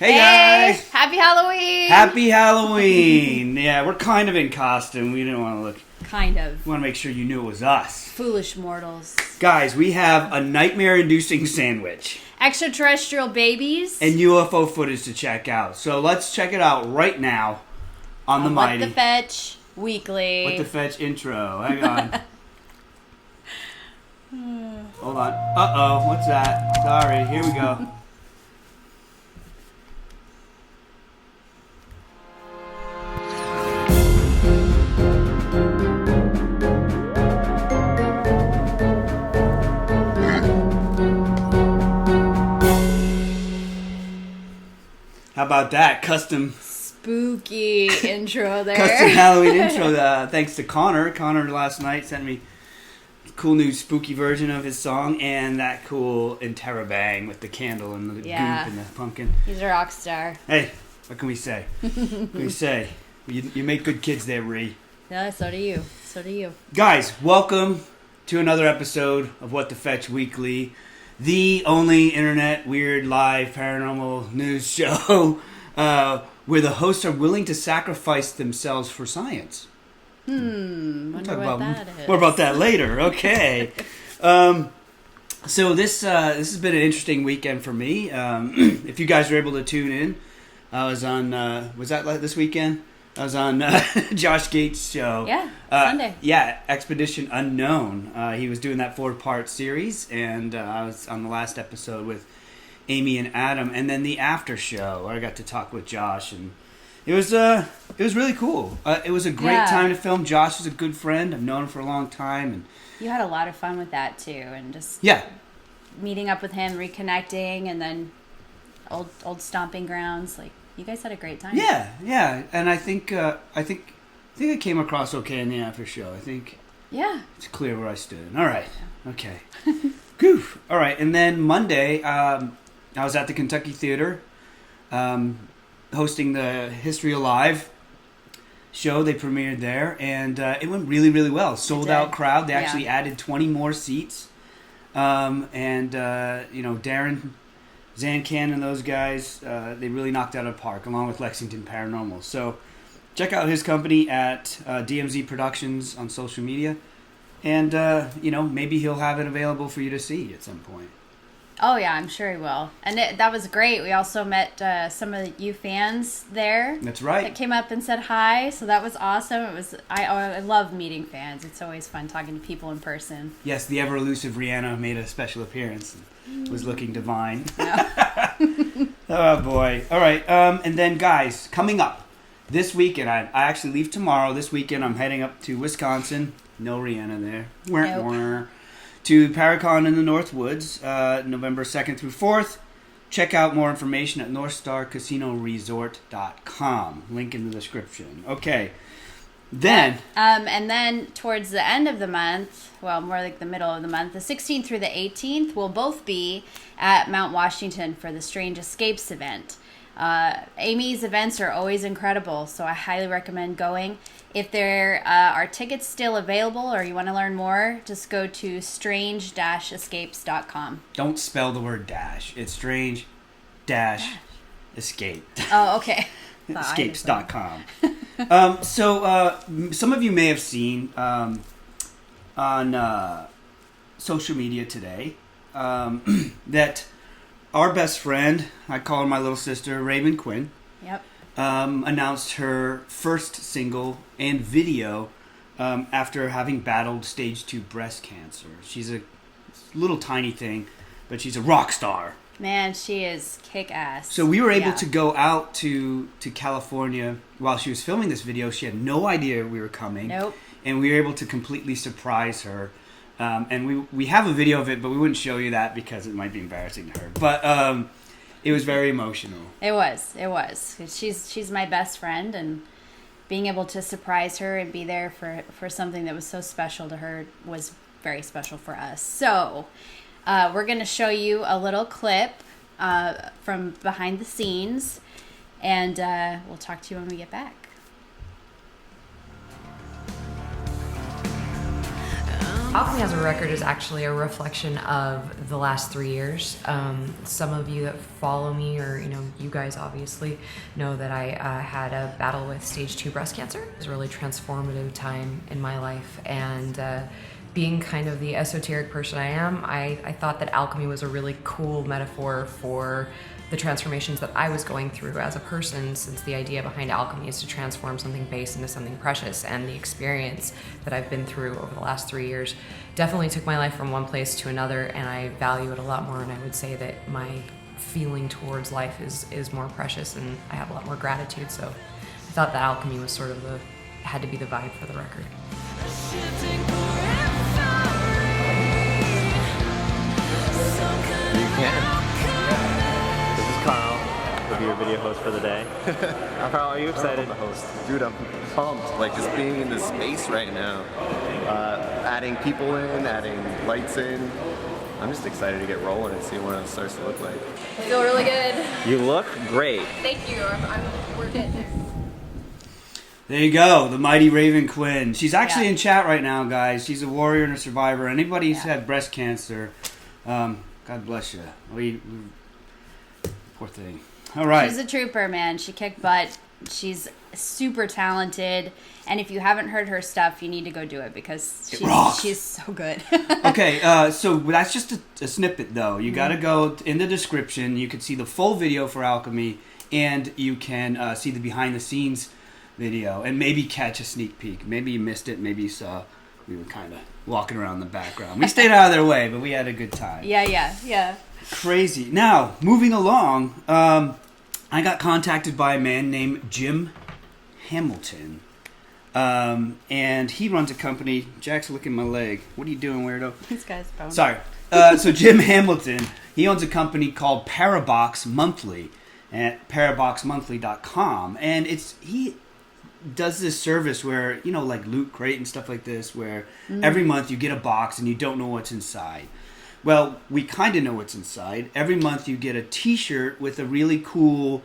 Hey guys! Happy Halloween! Happy Halloween! Yeah, we're kind of in costume. We didn't want to look... Kind of. We want to make sure you knew it was us. Foolish mortals. Guys, we have a nightmare-inducing sandwich. Extraterrestrial Babies. And UFO footage to check out. So let's check it out right now on the mighty... WhatTheFetchWeekly. What the Fetch intro. Hang on. Hold on. Uh-oh, what's that? Sorry, here we go. How about that? Custom... Spooky intro there. Custom Halloween intro. Thanks to Connor. Connor last night sent me a cool new spooky version of his song and that cool interrobang with the candle and the goop and the pumpkin. He's a rock star. Hey, what can we say? What can we say? You make good kids there, Ree. Yeah, so do you. So do you. Guys, welcome to another episode of What the Fetch Weekly, the only internet weird live paranormal news show where the hosts are willing to sacrifice themselves for science. Wonder what that is. More about that later. Okay. So this has been an interesting weekend for me. If you guys were able to tune in, I was on. Was that this weekend? I was on Josh Gates' show. Yeah, Sunday. Yeah, Expedition Unknown. He was doing that 4-part series, and I was on the last episode with Amy and Adam, and then the after show where I got to talk with Josh, and it was really cool. It was a great time to film. Josh is a good friend. I've known him for a long time, and you had a lot of fun with that too, and just meeting up with him, reconnecting, and then old stomping grounds. Like, you guys had a great time. Yeah, and I think it came across okay in the after show. I think it's clear where I stood. All right, okay, goof. All right, and then Monday, I was at the Kentucky Theater, hosting the History Alive show. They premiered there, and it went really, really well. Sold out crowd. They actually added 20 more seats, and Darren Zancan and those guys, they really knocked it out of the park, along with Lexington Paranormal. So check out his company at DMZ Productions on social media, and maybe he'll have it available for you to see at some point. Oh, yeah, I'm sure he will. And that was great. We also met some of you fans there. That's right. That came up and said hi, so that was awesome. I love meeting fans. It's always fun talking to people in person. Yes, the ever-elusive Reanna made a special appearance and was looking divine. Yeah. Oh, boy. All right, and then, guys, coming up this weekend, I actually leave tomorrow. This weekend, I'm heading up to Wisconsin. No Reanna there. Nope. To Paracon in the Northwoods, November 2nd through 4th. Check out more information at NorthstarCasinoResort.com. Link in the description. Okay. Then... and then towards the end of the month, well, more like the middle of the month, the 16th through the 18th, we'll both be at Mount Washington for the Strange Escapes event. Amy's events are always incredible, so I highly recommend going. If there are tickets still available or you want to learn more, just go to strange-escapes.com. Don't spell the word dash. It's strange-escape. Oh, okay. Escapes.com. So some of you may have seen on social media today that our best friend, I call her my little sister, Raven Quinn, announced her first single and video after having battled stage 2 breast cancer. She's a little tiny thing, but she's a rock star. Man, she is kick-ass. So we were able to go out to California while she was filming this video. She had no idea we were coming. Nope. And we were able to completely surprise her. And we have a video of it, but we wouldn't show you that because it might be embarrassing to her. But it was very emotional. It was. She's my best friend, and being able to surprise her and be there for something that was so special to her was very special for us. So we're going to show you a little clip from behind the scenes, and we'll talk to you when we get back. I'm Alchemy as a record is actually a reflection of the last 3 years. Some of you that follow me, or you guys obviously know that I had a battle with stage 2 breast cancer. It was a really transformative time in my life, and being kind of the esoteric person I am, I thought that alchemy was a really cool metaphor for the transformations that I was going through as a person, since the idea behind alchemy is to transform something base into something precious. And the experience that I've been through over the last 3 years definitely took my life from one place to another, and I value it a lot more. And I would say that my feeling towards life is more precious, and I have a lot more gratitude. So I thought that alchemy was sort of had to be the vibe for the record. You can. This is Carl. I'll be your video host for the day. Carl, are you excited? I'm the host. Dude, I'm pumped. Like, just being in this space right now. Adding people in, adding lights in. I'm just excited to get rolling and see what it starts to look like. I feel really good. You look great. Thank you. We're getting there. There you go, the mighty Raven Quinn. She's actually in chat right now, guys. She's a warrior and a survivor. Anybody who's had breast cancer, God bless you. Poor thing. All right. She's a trooper, man. She kicked butt. She's super talented. And if you haven't heard her stuff, you need to go do it, because she's so good. Okay, so that's just a snippet, though. You got to go in the description. You can see the full video for Alchemy, and you can see the behind-the-scenes video, and maybe catch a sneak peek. Maybe you missed it. Maybe you saw we were kind of walking around the background. We stayed out of their way, but we had a good time. Yeah. Crazy. Now, moving along, I got contacted by a man named Jim Hamilton. And he runs a company. Jack's licking my leg. What are you doing, weirdo? This guy's phone. Sorry. So Jim Hamilton, he owns a company called Parabox Monthly at paraboxmonthly.com. And he does this service where, like Loot Crate and stuff like this, where every month you get a box and you don't know what's inside. Well, we kind of know what's inside. Every month you get a t-shirt with a really cool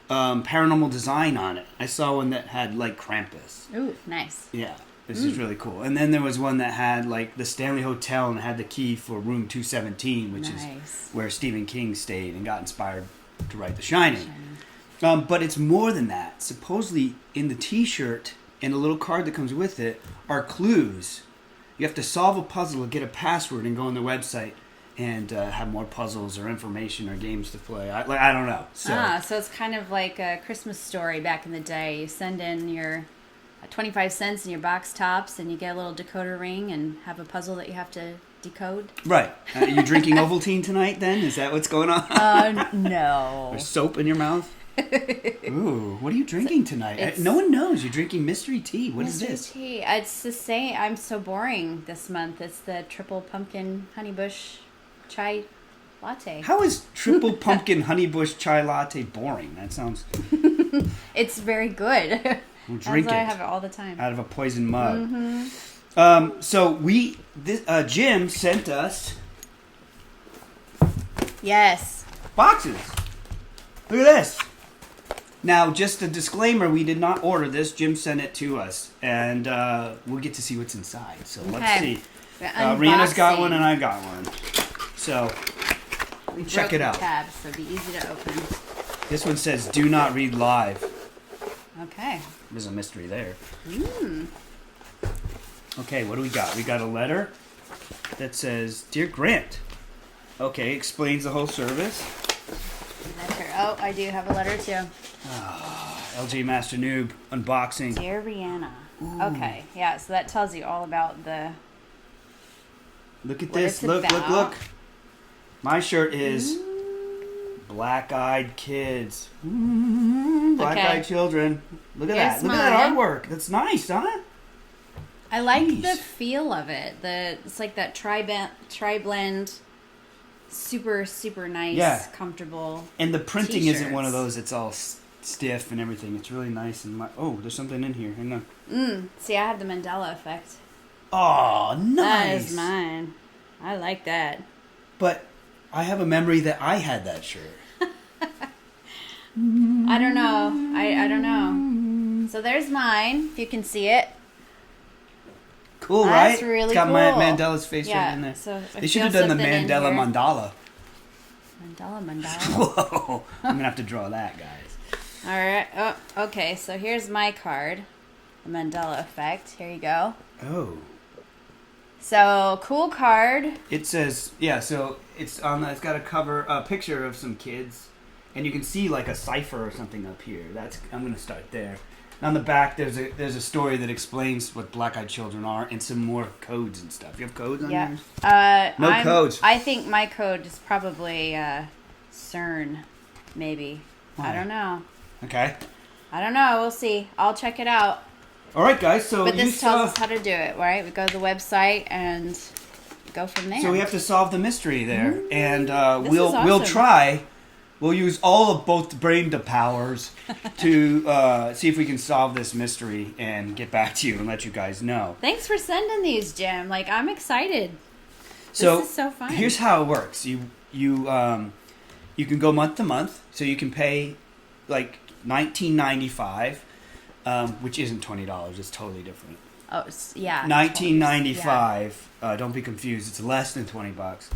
paranormal design on it. I saw one that had, like, Krampus. Ooh, nice. Yeah, this is really cool. And then there was one that had, like, the Stanley Hotel and had the key for room 217, which is where Stephen King stayed and got inspired to write The Shining. But it's more than that. Supposedly, in the t-shirt and a little card that comes with it are clues. You have to solve a puzzle or get a password and go on the website and have more puzzles or information or games to play. I don't know. So it's kind of like a Christmas Story back in the day. You send in your 25 cents in your box tops, and you get a little decoder ring and have a puzzle that you have to decode. Right. Are you drinking Ovaltine tonight then? Is that what's going on? No. There's soap in your mouth? Ooh, what are you drinking tonight? No one knows. You're drinking mystery tea. What is this? Tea. It's the same. I'm so boring this month. It's the triple pumpkin honeybush chai latte. How is triple pumpkin honeybush chai latte boring? That sounds... It's very good. We'll drink That's why it. I have it all the time. Out of a poison mug. So Jim sent us... Yes. boxes. Look at this. Now, just a disclaimer, we did not order this. Jim sent it to us, and we'll get to see what's inside. So let's see. Rihanna's got one, and I got one. So check it out. Tab, so it'll be easy to open. This one says, "Do not read live." Okay. There's a mystery there. Okay, what do we got? We got a letter that says, "Dear Grant." Okay, explains the whole service. Letter. Oh, I do have a letter too. LJ Master Noob unboxing. Dear Reanna. Ooh. Okay, yeah, so that tells you all about the... Look at this. Look. My shirt is Black-Eyed Kids. Black-Eyed children. Look at that. Look at that artwork. That's nice, huh? I like the feel of it. It's like that tri-blend, super nice, comfortable. And the printing t-shirts. isn't one of those. It's all stiff and everything. It's really nice. And there's something in here. Hang on. See, I have the Mandela effect. Oh, nice. That is mine. I like that. But I have a memory that I had that shirt. I don't know. I don't know. So there's mine, if you can see it. Cool, That's right? really It's got cool. Mandela's face Yeah, right in there. so I They should feel have done the something in Mandela here. mandala. Mandala. Whoa. I'm going to have to draw that, guys. All right. Oh, okay. So here's my card. The Mandela effect. Here you go. Oh. So, cool card. It says, yeah, so it's got a picture of some kids, and you can see like a cipher or something up here. I'm going to start there. And on the back, there's a story that explains what black-eyed children are and some more codes and stuff. You have codes on yours? No codes. I think my code is probably CERN, maybe. Why? I don't know. Okay. I don't know. We'll see. I'll check it out. All right, guys. So But this tells us how to do it, right? We go to the website and go from there. So we have to solve the mystery there, and This we'll is awesome. try. We'll use all of both brain powers to see if we can solve this mystery and get back to you and let you guys know. Thanks for sending these, Jim. Like, I'm excited. So This is so fun. Here's how it works. You can go month to month, so you can pay like $19.95, which isn't $20. It's totally different. Oh, yeah. $19.95. Don't be confused. It's less than $20.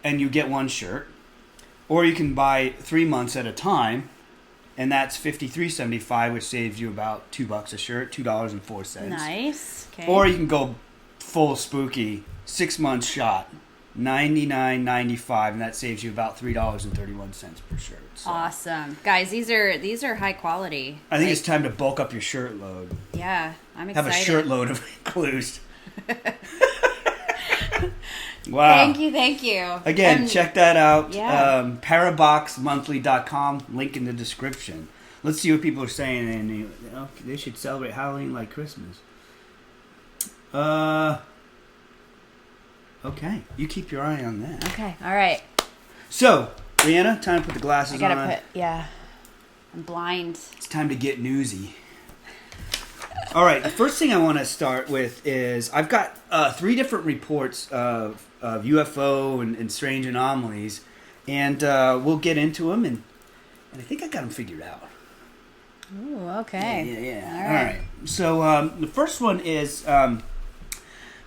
And you get one shirt. Or you can buy 3 months at a time, and that's $53.75, which saves you about $2 a shirt, $2.04. Nice. Okay. Or you can go full spooky, 6 months shot, $99.95, and that saves you about $3.31 per shirt. So Awesome, guys. These are high quality. I think it's time to bulk up your shirt load. Yeah, I'm Have excited. a shirt load of clues. Wow. Thank you. Again, check that out. Yeah. Paraboxmonthly.com. Link in the description. Let's see what people are saying. And they should celebrate Halloween like Christmas. Okay. You keep your eye on that. Okay. All right. So, Reanna, time to put the glasses I on. gotta put. Yeah. I'm blind. It's time to get newsy. All right. The first thing I want to start with is I've got 3 different reports of UFO and strange anomalies, and we'll get into them, and I think I got them figured out. Ooh, okay. Yeah. All All right. So the first one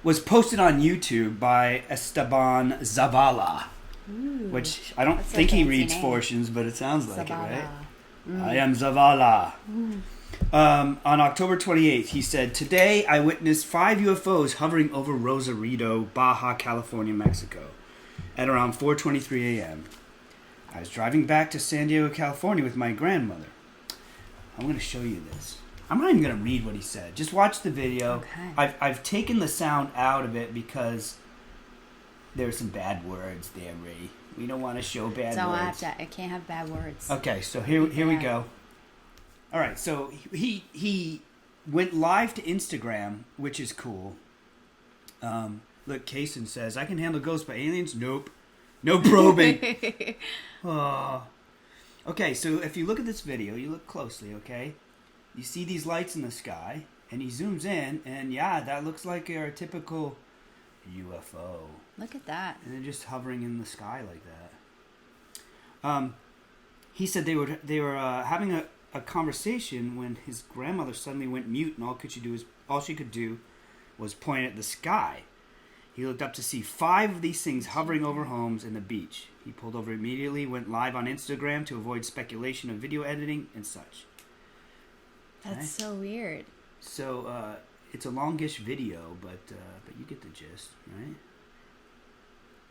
was posted on YouTube by Esteban Zavala, which I don't That's a think he fancy reads name. fortunes, but it sounds like it, right? Zavala. I am Zavala. On October 28th, he said, "Today I witnessed 5 UFOs hovering over Rosarito, Baja California, Mexico, at around 4:23 a.m. I was driving back to San Diego, California with my grandmother." I'm going to show you this. I'm not even going to read what he said. Just watch the video. Okay. I've taken the sound out of it because there's some bad words there, Ray. We don't want to show bad words. I can't have bad words. Okay, so here we go. All right, so he went live to Instagram, which is cool. Look, Kaysen says, "I can handle ghosts, but aliens, nope. No probing." Oh. Okay, so if you look at this video, you look closely, okay? You see these lights in the sky, and he zooms in, and yeah, that looks like a typical UFO. Look at that. And they're just hovering in the sky like that. He said they were having a conversation when his grandmother suddenly went mute, and all she could do was point at the sky. He looked up to see 5 of these things hovering over homes and the beach. He pulled over immediately, went live on Instagram to avoid speculation of video editing and such. That's so weird. So it's a longish video, but you get the gist, right?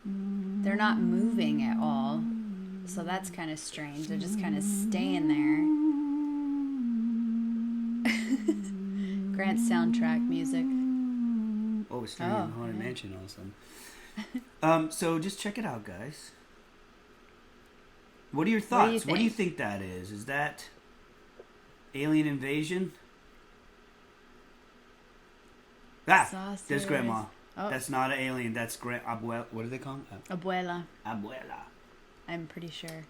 They're not moving at all, so that's kind of strange. They're just kind of staying there. Grant's soundtrack music. Oh, we're staying in the Haunted Mansion all of a sudden. So just check it out, guys. What are your thoughts? What do you think that is? Is that alien invasion? Saucers. There's Grandma. Oh. That's not an alien. That's Abuela. What do they call them? Abuela. Abuela. I'm pretty sure.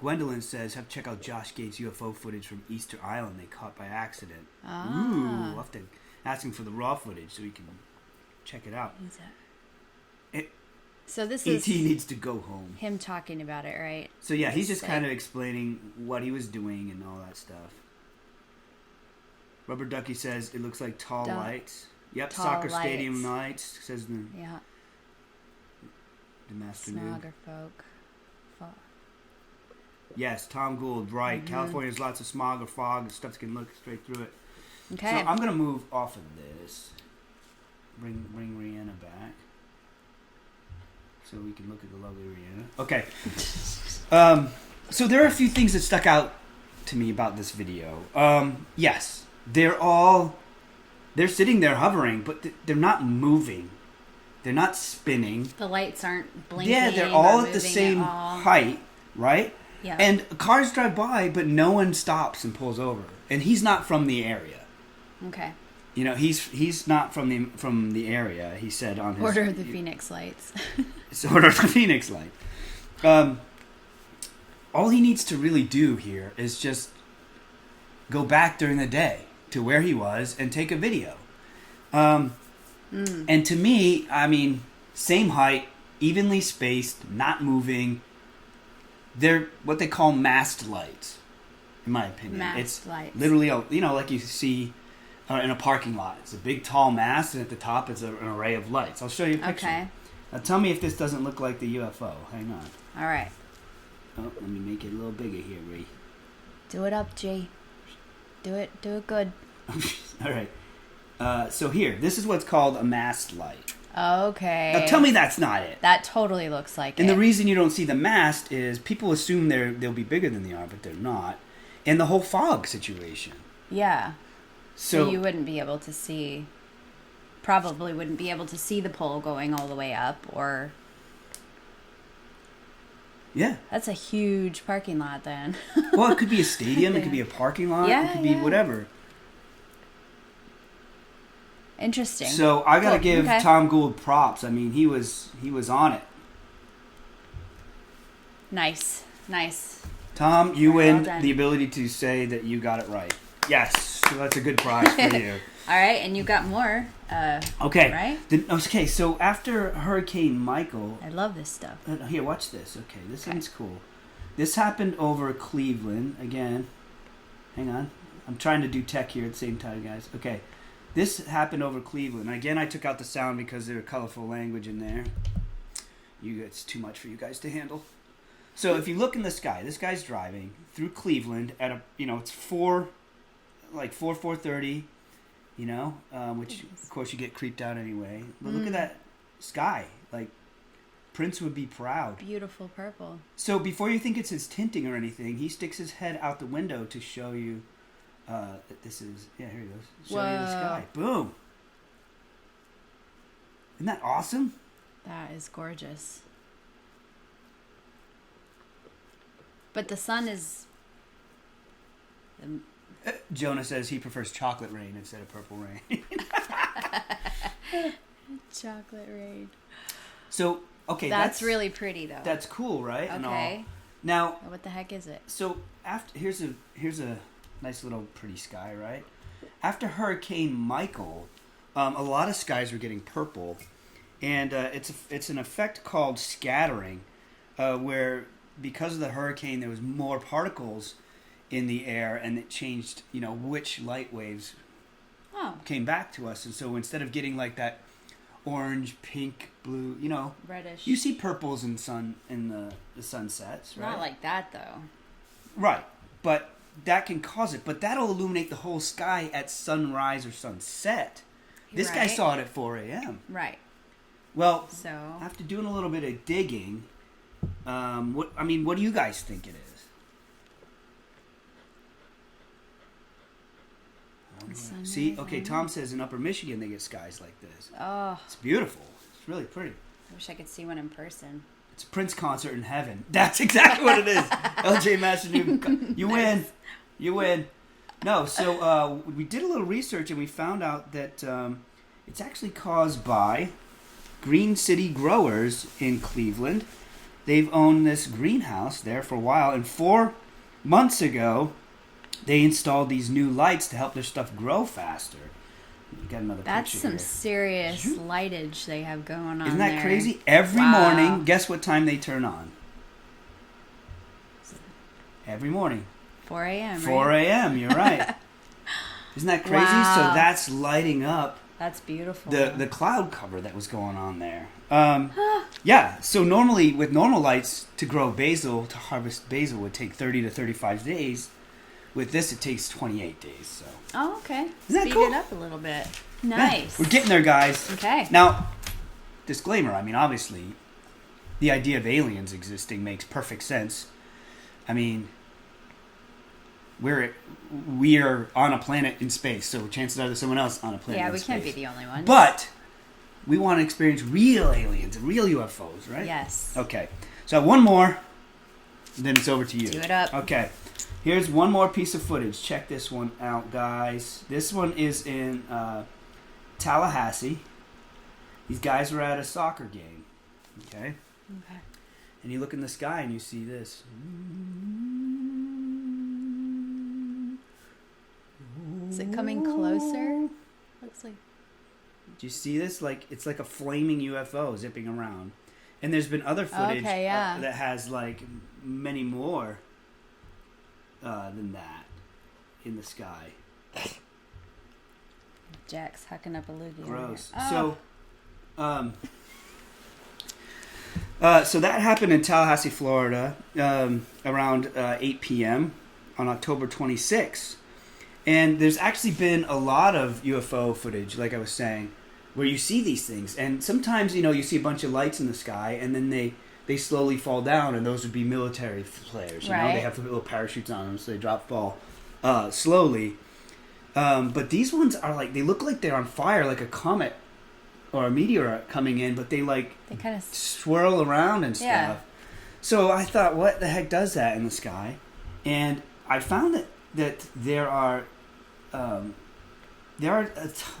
Gwendolyn says, "Have to check out Josh Gates' UFO footage from Easter Island they caught by accident." Ah. Ooh, we'll have to ask him for the raw footage so we can check it out. So this E.T. is needs to go home. him talking about it, right? So yeah, he's just Like- kind of explaining what he was doing and all that stuff. Rubber Ducky says it looks like tall lights. Yep, Tall soccer lights. stadium lights, says the master noob. Snogger folk. Yes, Tom Gould, right. Mm-hmm. California has lots of smog or fog and stuff can look straight through it. Okay. So I'm going to move off of this. Bring Reanna back. So we can look at the lovely Reanna. Okay. So there are a few things that stuck out to me about this video. Yes, they're sitting there hovering, but they're not moving. They're not spinning. The lights aren't blinking. Yeah, they're all or at the moving same at all. height, right? Yeah. And cars drive by, but no one stops and pulls over. And he's not from the area. Okay. You know, he's not from the area. He said on his Order of the Phoenix Lights. It's Order of the Phoenix Light. All he needs to really do here is just go back during the day to where he was and take a video. And to me, I mean, same height, evenly spaced, not moving. They're what they call masked lights, in my opinion. Masked lights. Literally, like you see in a parking lot. It's a big, tall mast, and at the top is an array of lights. I'll show you a picture. Okay. Now, tell me if this doesn't look like the UFO. Hang on. All right. Oh, let me make it a little bigger here, Ree. Do it up, G. Do it good. All right. So here, this is what's called a masked light. Okay. Now, tell me that's not it. That totally looks like And it. the reason you don't see the mast is people assume they'll be bigger than they are, but they're not. And the whole fog situation. Yeah. So you wouldn't be able to see. Probably wouldn't be able to see the pole going all the way up, or. yeah. That's a huge parking lot then. Well, it could be a stadium. It could be a parking lot. Yeah, it could be whatever. Interesting. So I gotta Cool. give Okay. Tom Gould props. I mean, he was on it. Nice. Tom, you Very well win done. the ability to say that you got it right. Yes, so that's a good prize for you. All right, and you got more. Okay. Right? Okay, so after Hurricane Michael, I love this stuff. here, watch this. Okay, this one's cool. This happened over Cleveland again. Hang on, I'm trying to do tech here at the same time, guys. Okay, this happened over Cleveland. Again, I took out the sound because there's colorful language in there. It's too much for you guys to handle. So if you look in the sky, this guy's driving through Cleveland at it's 4:30, which of course you get creeped out anyway. But look at that sky. Like, Prince would be proud. Beautiful purple. So before you think it's his tinting or anything, he sticks his head out the window to show you that this is, here he goes. Show you the sky. Boom. Isn't that awesome? That is gorgeous. But the sun is... Jonah says he prefers chocolate rain instead of purple rain. Chocolate rain. So, okay. That's really pretty, though. That's cool, right? Okay. And all. Now, What the heck is it? so here's a nice little pretty sky, right? After Hurricane Michael, a lot of skies were getting purple, and it's an effect called scattering, where because of the hurricane there was more particles in the air, and it changed which light waves came back to us, and so instead of getting like that orange, pink, blue, Reddish. you see purples in the sunsets, right? Not like that, though. Right, but that can cause it. But that'll illuminate the whole sky at sunrise or sunset. This guy Right. saw it at 4 a.m. Right. Well, So... after doing a little bit of digging, what do you guys think it is? Sunrise, See, okay, Tom says in Upper Michigan they get skies like this. Oh, It's beautiful. It's really pretty. I wish I could see one in person. It's a Prince concert in heaven. That's exactly what it is. LJ Master Newton, you win. You win. No, so we did a little research and we found out that it's actually caused by Green City Growers in Cleveland. They've owned this greenhouse there for a while, and 4 months ago, they installed these new lights to help their stuff grow faster. You got another That's picture some here. serious lightage they have going on. Isn't that there. crazy? Every Wow. morning, guess what time they turn on? Every morning. 4 a.m. 4 right? a.m., you're right. Isn't that crazy? Wow. So that's lighting up That's beautiful. the cloud cover that was going on there. Yeah, so normally with normal lights to grow basil, to harvest basil would take 30 to 35 days. With this, it takes 28 days. So Oh, okay. Isn't that Speed cool? it up a little bit. yeah, Nice. we're getting there, guys. Okay. Now, disclaimer, I mean, obviously, the idea of aliens existing makes perfect sense. I mean, we are on a planet in space, so chances are there's someone else on a planet Yeah, in we space. can't be the only ones. But we want to experience real aliens and real UFOs, right? Yes. Okay. So I have one more, then it's over to you. Do it up. Okay. Here's one more piece of footage. Check this one out, guys. This one is in Tallahassee. These guys were at a soccer game. Okay. Okay. And you look in the sky and you see this. Is it coming closer? Looks like. Do you see this? Like it's like a flaming UFO zipping around. And there's been other footage Okay, yeah. that has like many more than that in the sky. Jack's hucking up a loogie. Gross. Oh. So that happened in Tallahassee, Florida, around 8 p.m. on October 26th. And there's actually been a lot of UFO footage, like I was saying, where you see these things. And sometimes, you see a bunch of lights in the sky, and then they slowly fall down, and those would be military flares. Right. They have little parachutes on them, so they fall slowly. But these ones are like, they look like they're on fire, like a comet or a meteor coming in, but they kind of swirl around and stuff. Yeah. So I thought, what the heck does that in the sky? And I found that there are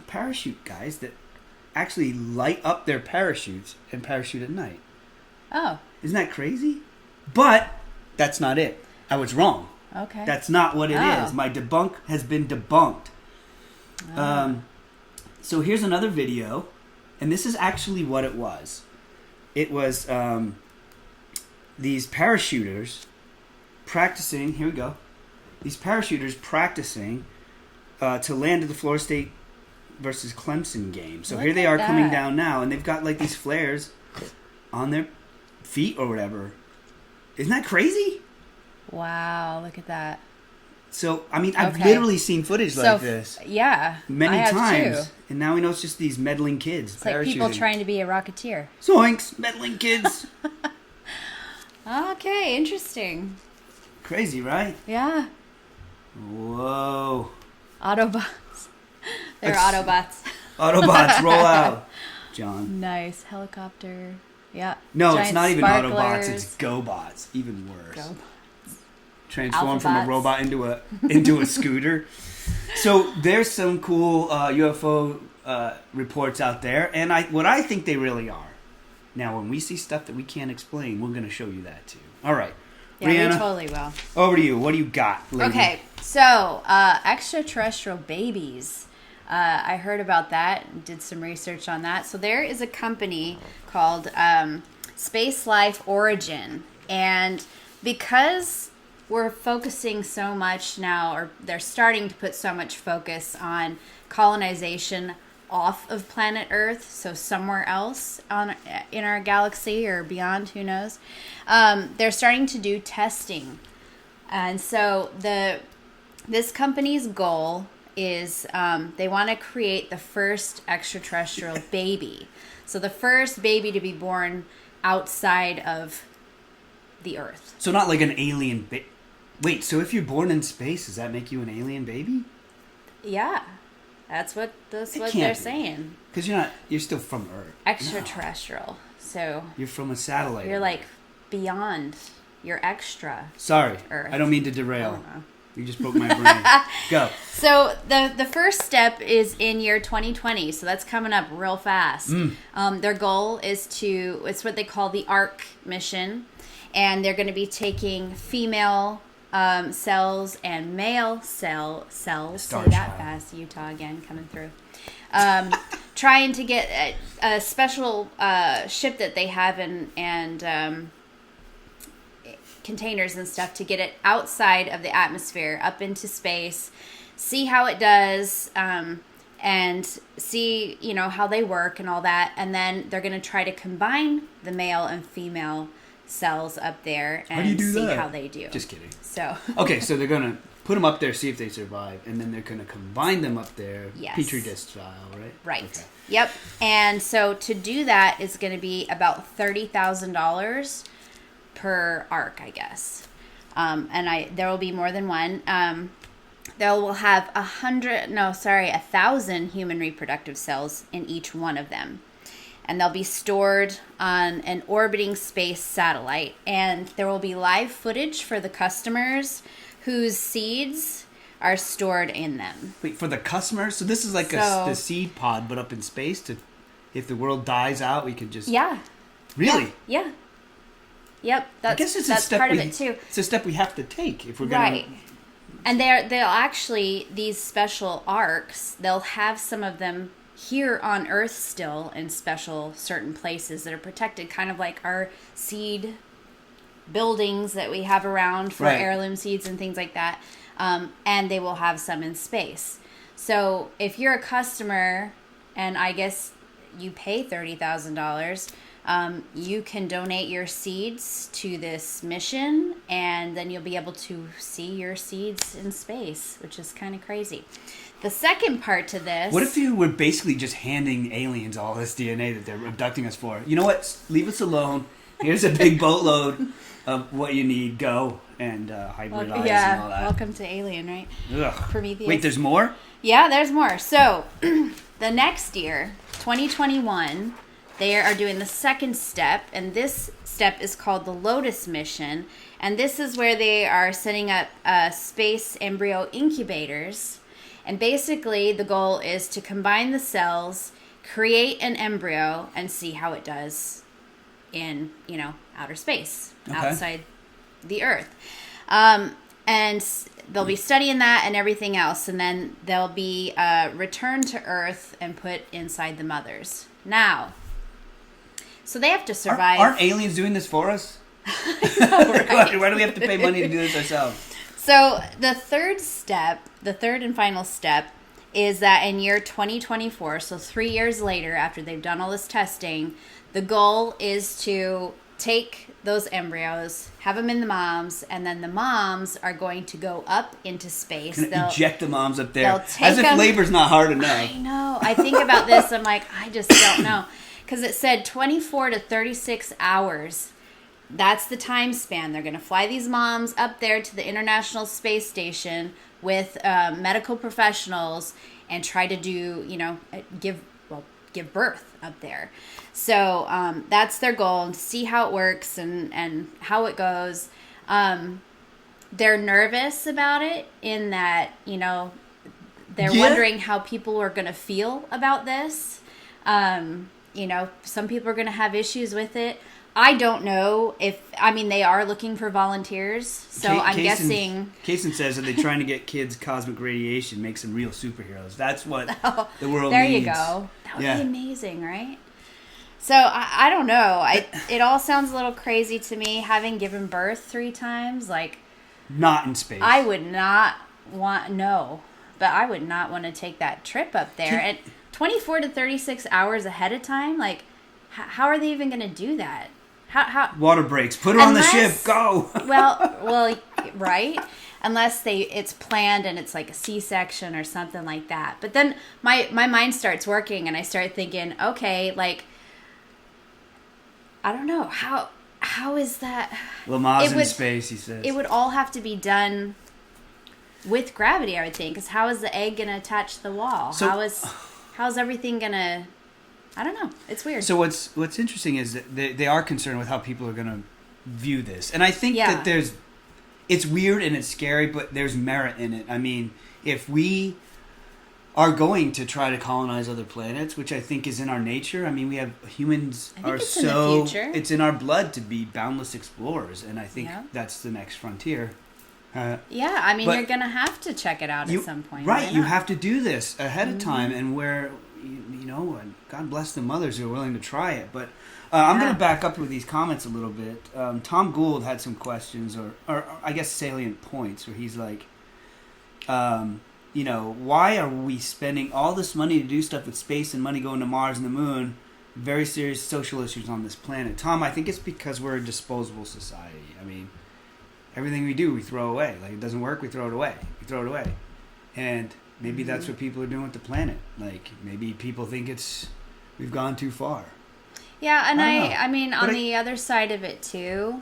parachute guys that actually light up their parachutes and parachute at night. Oh. Isn't that crazy? But that's not it. I was wrong. Okay. That's not what it is. My debunk has been debunked. So here's another video, and this is actually what it was. It was these parachuters practicing. Here we go. These parachuters practicing to land at the Florida State versus Clemson game. So Look here they at are coming that. down now, and they've got like these flares on their feet or whatever. Isn't that crazy? Wow, look at that. So, I mean, I've Okay. literally seen footage like this Yeah. many I have times. Too. And now we know it's just these meddling kids. It's like people parachuting. trying to be a Rocketeer. Zoinks! Meddling kids! Okay, interesting. Crazy, right? Yeah. Whoa. Autobots. They're It's- Autobots. Autobots, roll out. John. Nice. Helicopter. Yeah. No, it's Giant not even sparklers. Autobots, it's GoBots. Even worse. Go. Transform from a Alphabots. robot into a scooter. So there's some cool UFO reports out there, and what I think they really are. Now, when we see stuff that we can't explain, we're going to show you that too. All right, Yeah, Reanna, we totally will. over to you. What do you got, lady? Okay, so extraterrestrial babies. I heard about that and did some research on that. So there is a company called Space Life Origin. And because we're focusing so much now, or they're starting to put so much focus on colonization off of planet Earth, so somewhere else in our galaxy or beyond, who knows, they're starting to do testing. And so this company's goal is they want to create the first extraterrestrial baby. So the first baby to be born outside of the Earth. So not like an alien Wait, so if you're born in space, does that make you an alien baby? Yeah, that's what It they're can't be. saying. Because you're still from Earth. Extraterrestrial. So You're from a satellite. you're like beyond. You're extra. Sorry, Earth. I don't mean to derail. Oh, no. You just broke my brain. Go. So the first step is in year 2020. So that's coming up real fast. Their goal is it's what they call the ARC mission. And they're going to be taking female cells and male cells. Star Say that Child. fast. Utah again coming through. Trying to get a special ship that they have and containers and stuff to get it outside of the atmosphere, up into space, see how it does, and see, how they work and all that. And then they're going to try to combine the male and female cells up there and see how they do. Just kidding. So okay, so they're going to put them up there, see if they survive, and then they're going to combine them up there, yes. Petri dish style, right? Right. Okay. Yep. And so to do that is going to be about $30,000 per arc, I guess. There will be more than one. They will have 1,000 human reproductive cells in each one of them. And they'll be stored on an orbiting space satellite. And there will be live footage for the customers whose seeds are stored in them. Wait, for the customers? So this is like the seed pod, but up in space? If the world dies out, we could just... Yeah. Really? Yeah. Yep. I guess that's part of it, too. It's a step we have to take if we're going to... Right. And they'll actually, these special arcs, they'll have some of them here on Earth still in special certain places that are protected, kind of like our seed buildings that we have around for heirloom seeds and things like that. And they will have some in space. So if you're a customer, and I guess you pay $30,000, you can donate your seeds to this mission, and then you'll be able to see your seeds in space, which is kind of crazy. The second part to this... What if you were basically just handing aliens all this DNA that they're abducting us for? You know what? Leave us alone. Here's a big boatload of what you need. Go and hybridize and all that. Welcome to Alien, right? Ugh. Prometheus. Wait, there's more? Yeah, there's more. So, the next year, 2021... they are doing the second step, and this step is called the Lotus mission. And this is where they are setting up space embryo incubators. And basically, the goal is to combine the cells, create an embryo, and see how it does in, outer space, outside the Earth. And they'll be studying that and everything else. And then they'll be returned to Earth and put inside the mothers. Now... so they have to survive. Aren't aliens doing this for us? Right. Why do we have to pay money to do this ourselves? So the third and final step, is that in year 2024, so 3 years later after they've done all this testing, the goal is to take those embryos, have them in the moms, and then the moms are going to go up into space. They'll eject the moms up there. As if labor's not hard enough. I know. I think about this. I'm like, I just don't know. Because it said 24 to 36 hours. That's the time span. They're going to fly these moms up there to the International Space Station with medical professionals and try to do, give birth up there. So that's their goal, and to see how it works and how it goes. They're nervous about it in that, they're wondering how people are going to feel about this. Some people are going to have issues with it. I don't know they are looking for volunteers, so I'm guessing... Kaysen says that they're trying to get kids cosmic radiation, make some real superheroes. That's what the world there needs. There you go. That would be amazing, right? So, I don't know. It all sounds a little crazy to me, having given birth 3 times. Not in space. I would not want... No. But I would not want to take that trip up there. And 24 to 36 hours ahead of time, how are they even going to do that? How water breaks. Put her on the ship. Go. well, right? Unless it's planned and it's like a C-section or something like that. But then my mind starts working and I start thinking, okay, I don't know, how is that? Lama's in space, he says. It would all have to be done with gravity, I would think. Because how is the egg going to attach to the wall? So, how's everything going to... I don't know. It's weird. So what's interesting is that they are concerned with how people are going to view this. And I think that it's weird and it's scary, but there's merit in it. I mean, if we are going to try to colonize other planets, which I think is in our nature. I mean, we have humans in the future. It's in our blood to be boundless explorers, and I think that's the next frontier. You're going to have to check it out at some point. Right, you have to do this ahead of time, and and God bless the mothers who are willing to try it. But I'm going to back up with these comments a little bit. Tom Gould had some questions, or I guess salient points, where he's like, why are we spending all this money to do stuff with space and money going to Mars and the moon? Very serious social issues on this planet. Tom, I think it's because we're a disposable society. I mean, everything we do, we throw away. Like, it doesn't work, we throw it away. And maybe that's what people are doing with the planet. Like, maybe people think we've gone too far. Yeah, and I mean, on the other side of it too,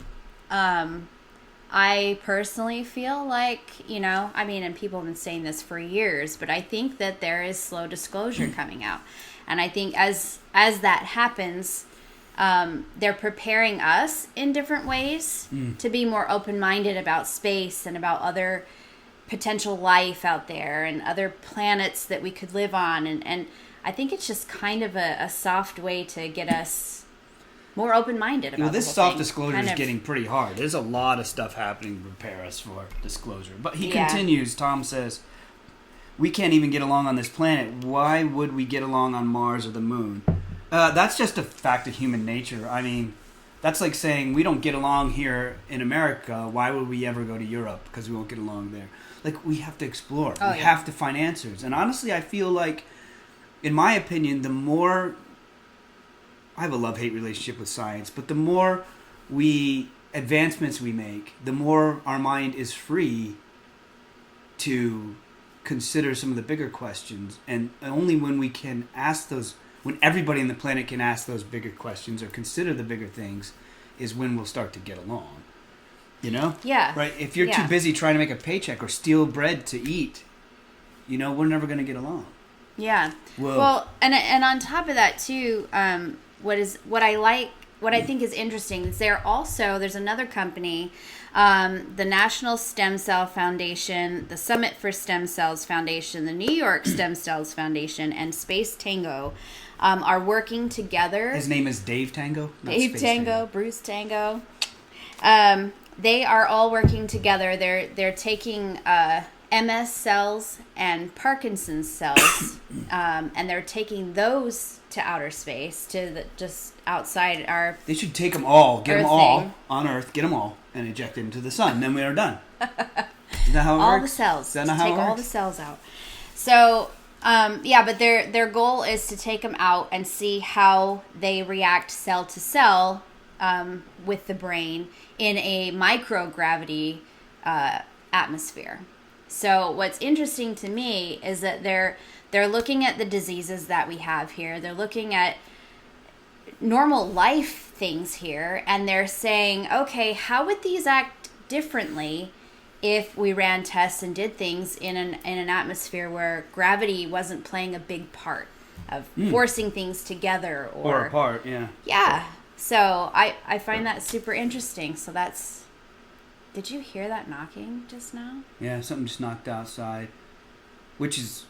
I personally feel like, and people have been saying this for years, but I think that there is slow disclosure coming out. And I think as that happens, they're preparing us in different ways to be more open-minded about space and about other potential life out there and other planets that we could live on. And I think it's just kind of a soft way to get us more open-minded about this soft disclosure is getting pretty hard. There's a lot of stuff happening to prepare us for disclosure. But he continues, Tom says, we can't even get along on this planet. Why would we get along on Mars or the moon? That's just a fact of human nature. I mean, that's like saying we don't get along here in America. Why would we ever go to Europe? Because we won't get along there. Like, we have to explore. We have to find answers. And honestly, I feel like, in my opinion, the more... I have a love-hate relationship with science, but the more advancements we make, the more our mind is free to consider some of the bigger questions. And only when we can ask those, when everybody on the planet can ask those bigger questions or consider the bigger things, is when we'll start to get along. Yeah. Right? If you're too busy trying to make a paycheck or steal bread to eat, we're never going to get along. Yeah. Well, and on top of that too, what I think is interesting is there's another company, the National Stem Cell Foundation, the Summit for Stem Cells Foundation, the New York Stem Cells Foundation, and Space Tango are working together. His name is Dave Tango? Dave Tango, Bruce Tango. They are all working together. They're taking MS cells and Parkinson's cells, and they're taking those to outer space, just outside our... They should take them all, get them all thing. on Earth, get them all, and eject them into the sun. Then we are done. Isn't that how it works? All the cells. Is that not how take it works? all the cells out. So, but their goal is to take them out and see how they react cell to cell with the brain in a microgravity atmosphere. So what's interesting to me is that they're looking at the diseases that we have here. They're looking at normal life things here, and they're saying, okay, how would these act differently if we ran tests and did things in an atmosphere where gravity wasn't playing a big part of forcing things together or apart? Yeah. Yeah. So I find that super interesting. So that's... Did you hear that knocking just now? Yeah, something just knocked outside, which is...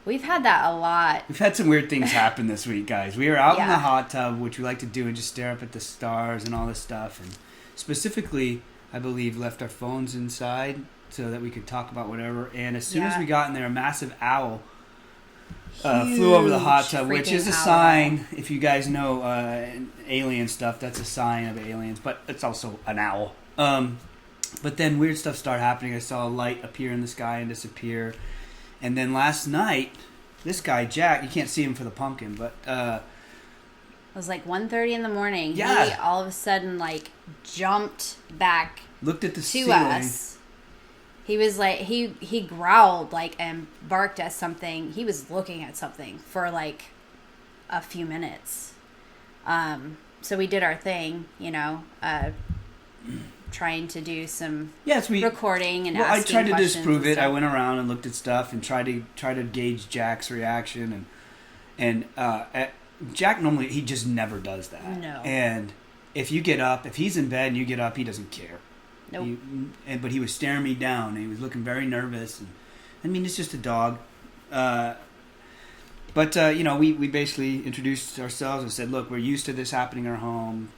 We've had that a lot. We've had some weird things happen this week, guys. We were out in the hot tub, which we like to do, and just stare up at the stars and all this stuff. And specifically, I believe, left our phones inside so that we could talk about whatever. And as soon as we got in there, a massive owl flew over the hot tub, which is a sign. If you guys know alien stuff, that's a sign of aliens. But it's also an owl. But then weird stuff started happening. I saw a light appear in the sky and disappear. And then last night, this guy, Jack, you can't see him for the pumpkin, but... it was like 1:30 in the morning. Yeah. He all of a sudden, jumped back looked at the to ceiling. us. He was like, he growled, and barked at something. He was looking at something for, a few minutes. So we did our thing, trying to do some recording and asking I tried to questions disprove it. stuff. I went around and looked at stuff and tried to gauge Jack's reaction, and Jack normally he just never does that. No. And if he's in bed and you get up, he doesn't care. Nope. But he was staring me down and he was looking very nervous. And I mean, it's just a dog. But we basically introduced ourselves and said, look, we're used to this happening in our home.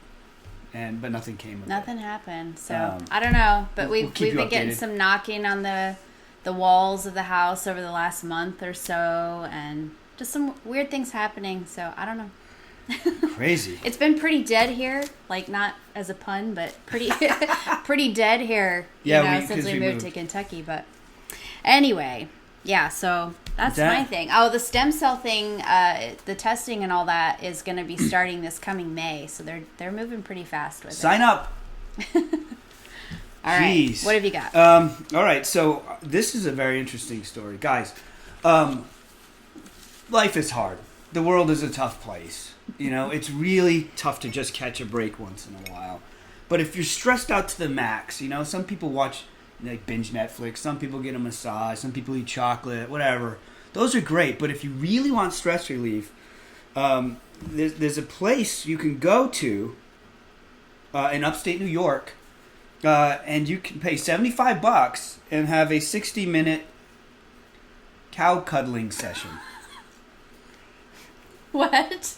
But nothing came of it. Nothing happened. So I don't know, but we've been getting some knocking on the walls of the house over the last month or so, and just some weird things happening. So I don't know. Crazy. It's been pretty dead here, not as a pun, but pretty pretty dead here. Since we moved to Kentucky. But anyway, Yeah, so that's my thing. Oh, the stem cell thing, the testing and all that is going to be starting this coming May. So they're moving pretty fast with Sign up. All right. Jeez. What have you got? All right. So this is a very interesting story, guys. Life is hard. The world is a tough place. You know, it's really tough to just catch a break once in a while. But if you're stressed out to the max, you know, some people watch, like, binge Netflix. Some people get a massage. Some people eat chocolate. Whatever. Those are great. But if you really want stress relief, there's a place you can go to in upstate New York, and you can pay $75 and have a 60-minute cow cuddling session. What?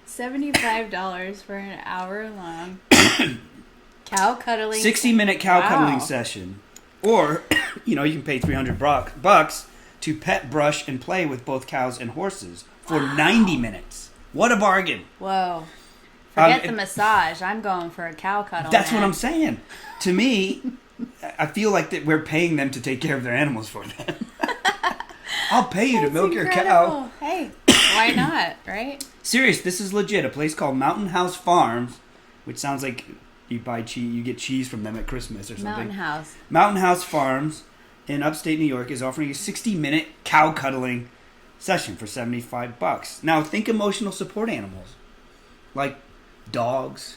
$75 for an hour long cow cuddling 60-minute cow cuddling session. Or, you know, you can pay $300 to pet, brush, and play with both cows and horses for 90 minutes. What a bargain. Whoa. Forget the massage. I'm going for a cow cuddle. That's what I'm saying. To me, I feel like that we're paying them to take care of their animals for them. I'll pay you to milk your cow. Hey, why not, right? Serious, this is legit. A place called Mountain House Farms, which sounds like you buy cheese, you get cheese from them at Christmas or something. Mountain House Farms in upstate New York is offering a 60-minute cow cuddling session for $75. Now, think emotional support animals, like dogs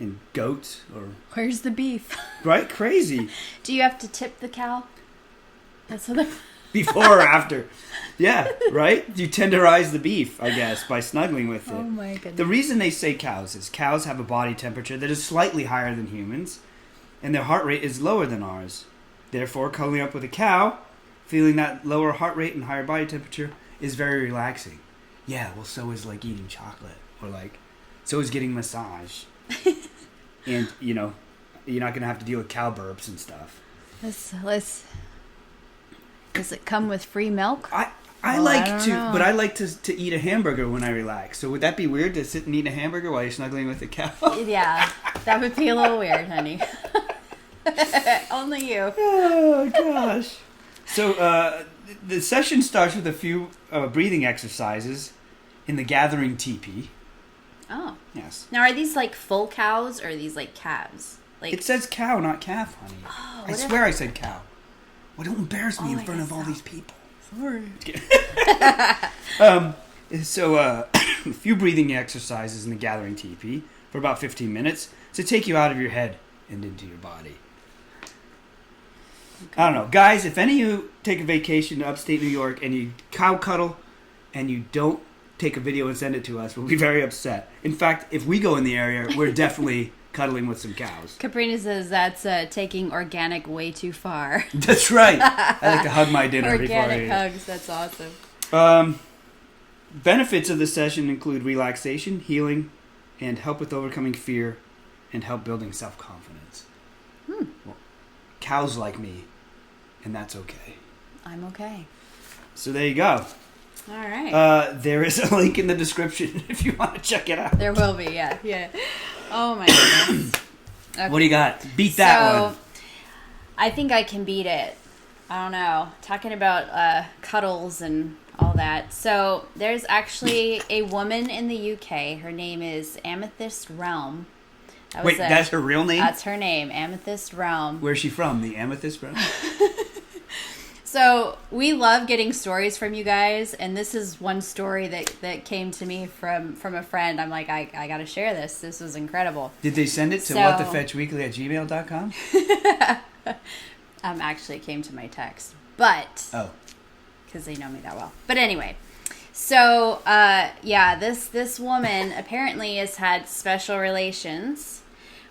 and goats, or where's the beef? Right, crazy. Do you have to tip the cow? That's what before or after. Yeah, right? You tenderize the beef, I guess, by snuggling with it. Oh my goodness. The reason they say cows is cows have a body temperature that is slightly higher than humans, and their heart rate is lower than ours. Therefore, cuddling up with a cow, feeling that lower heart rate and higher body temperature, is very relaxing. Yeah, well, so is, like, eating chocolate, or, like, so is getting massage. And, you know, you're not going to have to deal with cow burps and stuff. Does it come with free milk? I like to eat a hamburger when I relax. So would that be weird to sit and eat a hamburger while you're snuggling with a cow? Yeah, that would be a little weird, honey. Only you. Oh gosh. So the session starts with a few breathing exercises in the gathering teepee. Oh. Yes. Now, are these like full cows or are these like calves? Like it says cow, not calf, honey. Oh, I swear I said cow. Well, don't embarrass me in front of all these people. Sorry. So a few breathing exercises in the gathering teepee for about 15 minutes to take you out of your head and into your body. Okay. I don't know. Guys, if any of you take a vacation to upstate New York and you cow cuddle and you don't take a video and send it to us, we'll be very upset. In fact, if we go in the area, we're definitely cuddling with some cows. Caprina says that's taking organic way too far. That's right. I like to hug my dinner before I eat. Organic hugs, that's awesome. Benefits of the session include relaxation, healing, and help with overcoming fear and help building self-confidence. Well, cows like me, and that's okay. I'm okay. So there you go. All right. There is a link in the description if you want to check it out. There will be, yeah. Oh my goodness. Okay. What do you got? Beat that one. I think I can beat it. I don't know. Talking about cuddles and all that. So there's actually a woman in the UK. Her name is Amethyst Realm. Wait, that's her real name? That's her name, Amethyst Realm. Where's she from? The Amethyst Realm? So we love getting stories from you guys, and this is one story that came to me from a friend. I'm like, I got to share this. This was incredible. Did they send it to WhatTheFetchWeekly@gmail.com? Actually, it came to my text, but because they know me that well. But anyway, so this woman apparently has had special relations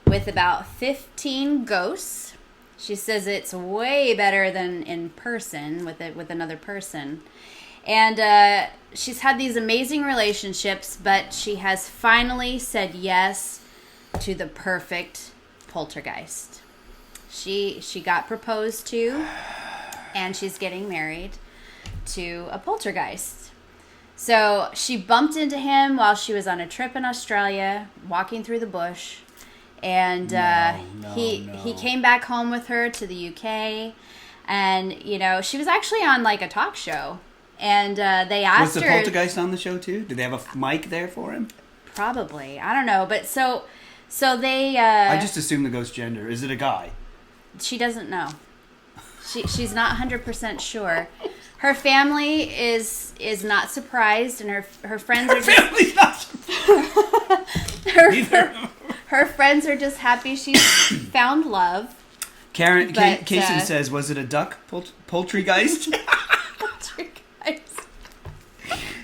with about 15 ghosts. She says it's way better than in person with another person. And she's had these amazing relationships, but she has finally said yes to the perfect poltergeist. She got proposed to, and she's getting married to a poltergeist. So she bumped into him while she was on a trip in Australia, walking through the bush. And he came back home with her to the UK, And, you know, she was actually on, like, a talk show. And they asked her... Was the poltergeist on the show, too? Did they have a mic there for him? Probably. I don't know. But so they... I just assume the ghost gender. Is it a guy? She doesn't know. She's not 100% sure. Her family is not surprised, and her friends are family's not surprised. her friends are just happy she's found love. Karen Kaysen says, "Was it a duck poultrygeist?" Poltergeist.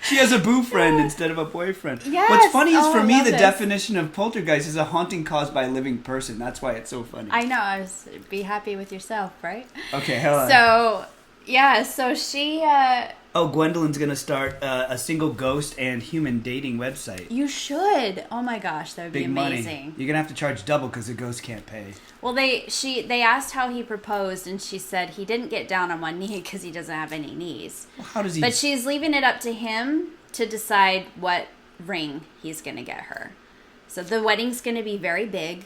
She has a boo friend instead of a boyfriend. Yes. What's funny is for I me love the this. definition of poltergeist is a haunting caused by a living person. That's why it's so funny. I know. Be happy with yourself, right? Okay, hello. So yeah, so she. Oh, Gwendolyn's gonna start a single ghost and human dating website. You should. Oh my gosh, that would be Big amazing. money. You're gonna have to charge double because the ghost can't pay. Well, they asked how he proposed, and she said he didn't get down on one knee because he doesn't have any knees. Well, how does he? But she's leaving it up to him to decide what ring he's going to get her. So the wedding's going to be very big.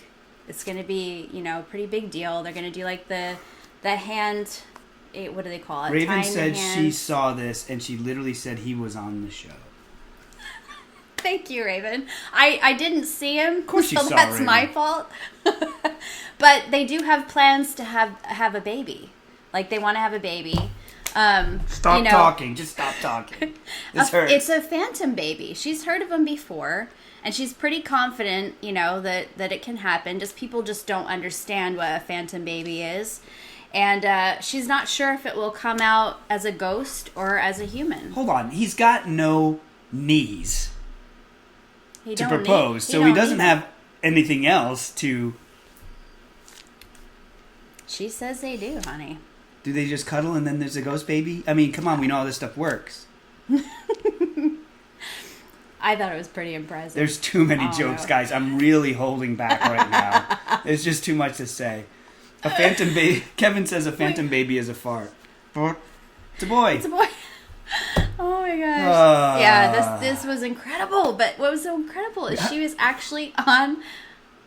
It's going to be, you know, a pretty big deal. They're going to do like the hand. What do they call it? Raven Tying said the hand. she saw this and she literally said he was on the show. Thank you, Raven. I didn't see him, Of course you so saw that's Raven. my fault. But they do have plans to have a baby. Like they want to have a baby. Stop you know, talking. Just stop talking. This hurts. It's a phantom baby. She's heard of them before, and she's pretty confident, you know, that it can happen. Just people just don't understand what a phantom baby is. And she's not sure if it will come out as a ghost or as a human. Hold on. He's got no knees He to don't propose, need- so he don't doesn't need- have anything else to... She says they do, honey. Do they just cuddle and then there's a ghost baby? I mean, come on. We know how this stuff works. I thought it was pretty impressive. There's too many Oh, jokes, no. guys. I'm really holding back right now. There's just too much to say. A phantom baby... Kevin says a phantom baby is a fart. It's a boy. It's a boy. Oh my gosh. Yeah, this was incredible. But what was so incredible is she was actually on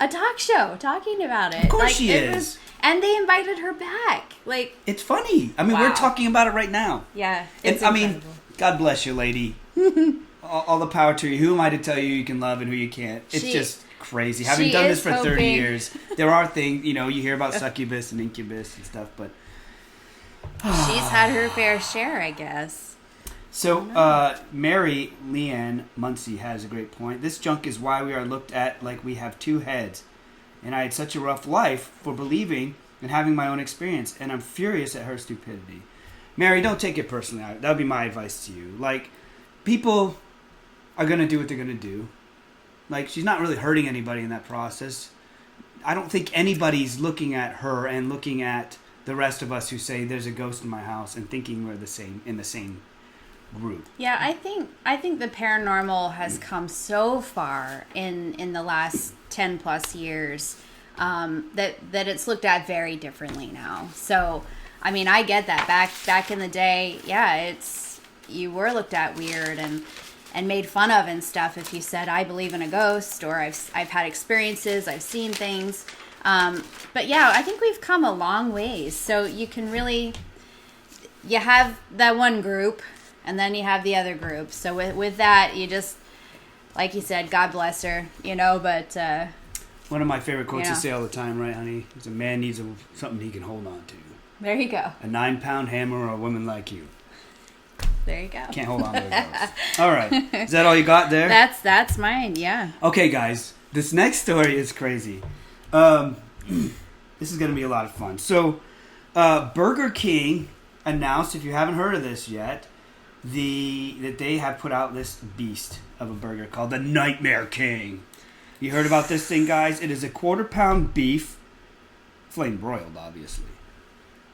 a talk show talking about it. Of course like, she it is. And they invited her back. Like, It's funny. I mean, Wow. we're talking about it right now. yeah. And, It's I mean, incredible. God bless you, lady. all the power to you. Who am I to tell you can love and who you can't? It's just crazy. Having she done this is for 30 hoping- years, there are things, you know, you hear about succubus and incubus and stuff, but... She's had her fair share, I guess. So, Mary Leanne Muncie has a great point. This junk is why we are looked at like we have two heads. And I had such a rough life for believing and having my own experience, and I'm furious at her stupidity. Mary, don't take it personally. That would be my advice to you. Like, people are going to do what they're going to do. Like, she's not really hurting anybody in that process. I don't think anybody's looking at her and looking at the rest of us who say there's a ghost in my house and thinking we're the same group. Yeah, I think the paranormal has come so far in the last 10 plus years that it's looked at very differently now. So, I mean, I get that. Back in the day, yeah, you were looked at weird and made fun of and stuff if you said I believe in a ghost or I've had experiences, I've seen things. But yeah, I think we've come a long ways. So you can really, you have that one group and then you have the other group. So with that, you just, like you said, God bless her, you know, but... One of my favorite quotes Yeah. to say all the time, right, honey? Is a man needs something he can hold on to. there you go. A 9-pound hammer or a woman like you. There you go. Can't hold on to a ghost. All right. Is that all you got there? That's mine, yeah. Okay, guys. This next story is crazy. This is going to be a lot of fun. So, Burger King announced, if you haven't heard of this yet, that they have put out this beast of a burger called the Nightmare King. You heard about this thing, guys? It is a 1/4-pound beef, flame broiled, obviously.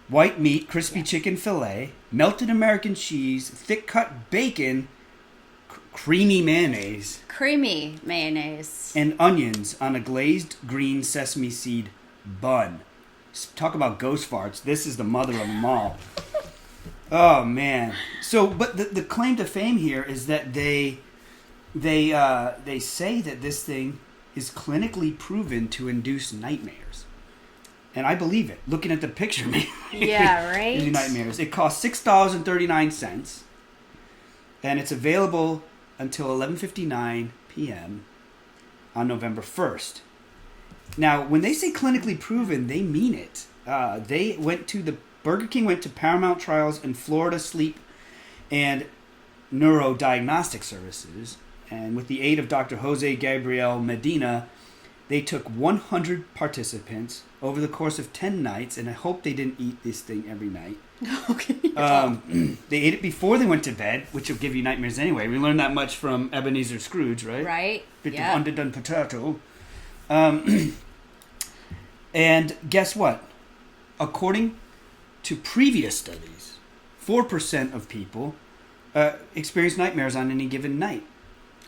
White meat, crispy chicken fillet, melted American cheese, thick cut bacon, creamy mayonnaise, Creamy mayonnaise. and onions on a glazed green sesame seed bun. Talk about ghost farts. This is the mother of them all. Oh, man. So, but the claim to fame here is that they say that this thing is clinically proven to induce nightmares. And I believe it. Looking at the picture, man. Yeah, right? Gives you nightmares. It costs $6.39. And it's available until 11:59 p.m. on November 1st. Now, when they say clinically proven, they mean it. Burger King went to Paramount Trials in Florida Sleep and Neurodiagnostic Services. And with the aid of Dr. Jose Gabriel Medina, they took 100 participants over the course of 10 nights, and I hope they didn't eat this thing every night. Okay. They ate it before they went to bed, which will give you nightmares anyway. We learned that much from Ebenezer Scrooge, right? Right. Bit of underdone potato. And guess what? According to previous studies, 4% of people experience nightmares on any given night.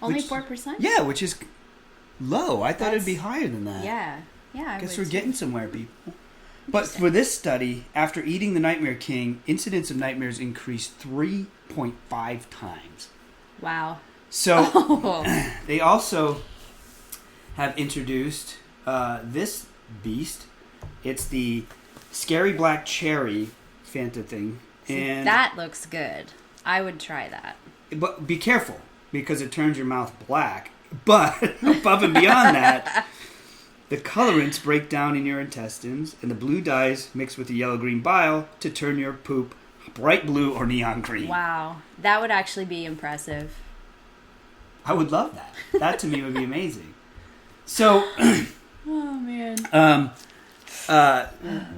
Only 4%? Yeah, which is low. I thought it'd be higher than that. Yeah. Yeah. I guess we're getting somewhere, people. But for this study, after eating the Nightmare King, incidence of nightmares increased 3.5 times. Wow. So they also have introduced this beast. It's the Scary Black Cherry Fanta thing. And that looks good. I would try that. But be careful, because it turns your mouth black. But above and beyond that, the colorants break down in your intestines, and the blue dyes mix with the yellow-green bile to turn your poop bright blue or neon green. Wow. That would actually be impressive. I would love that. That to me would be amazing. So, oh, man.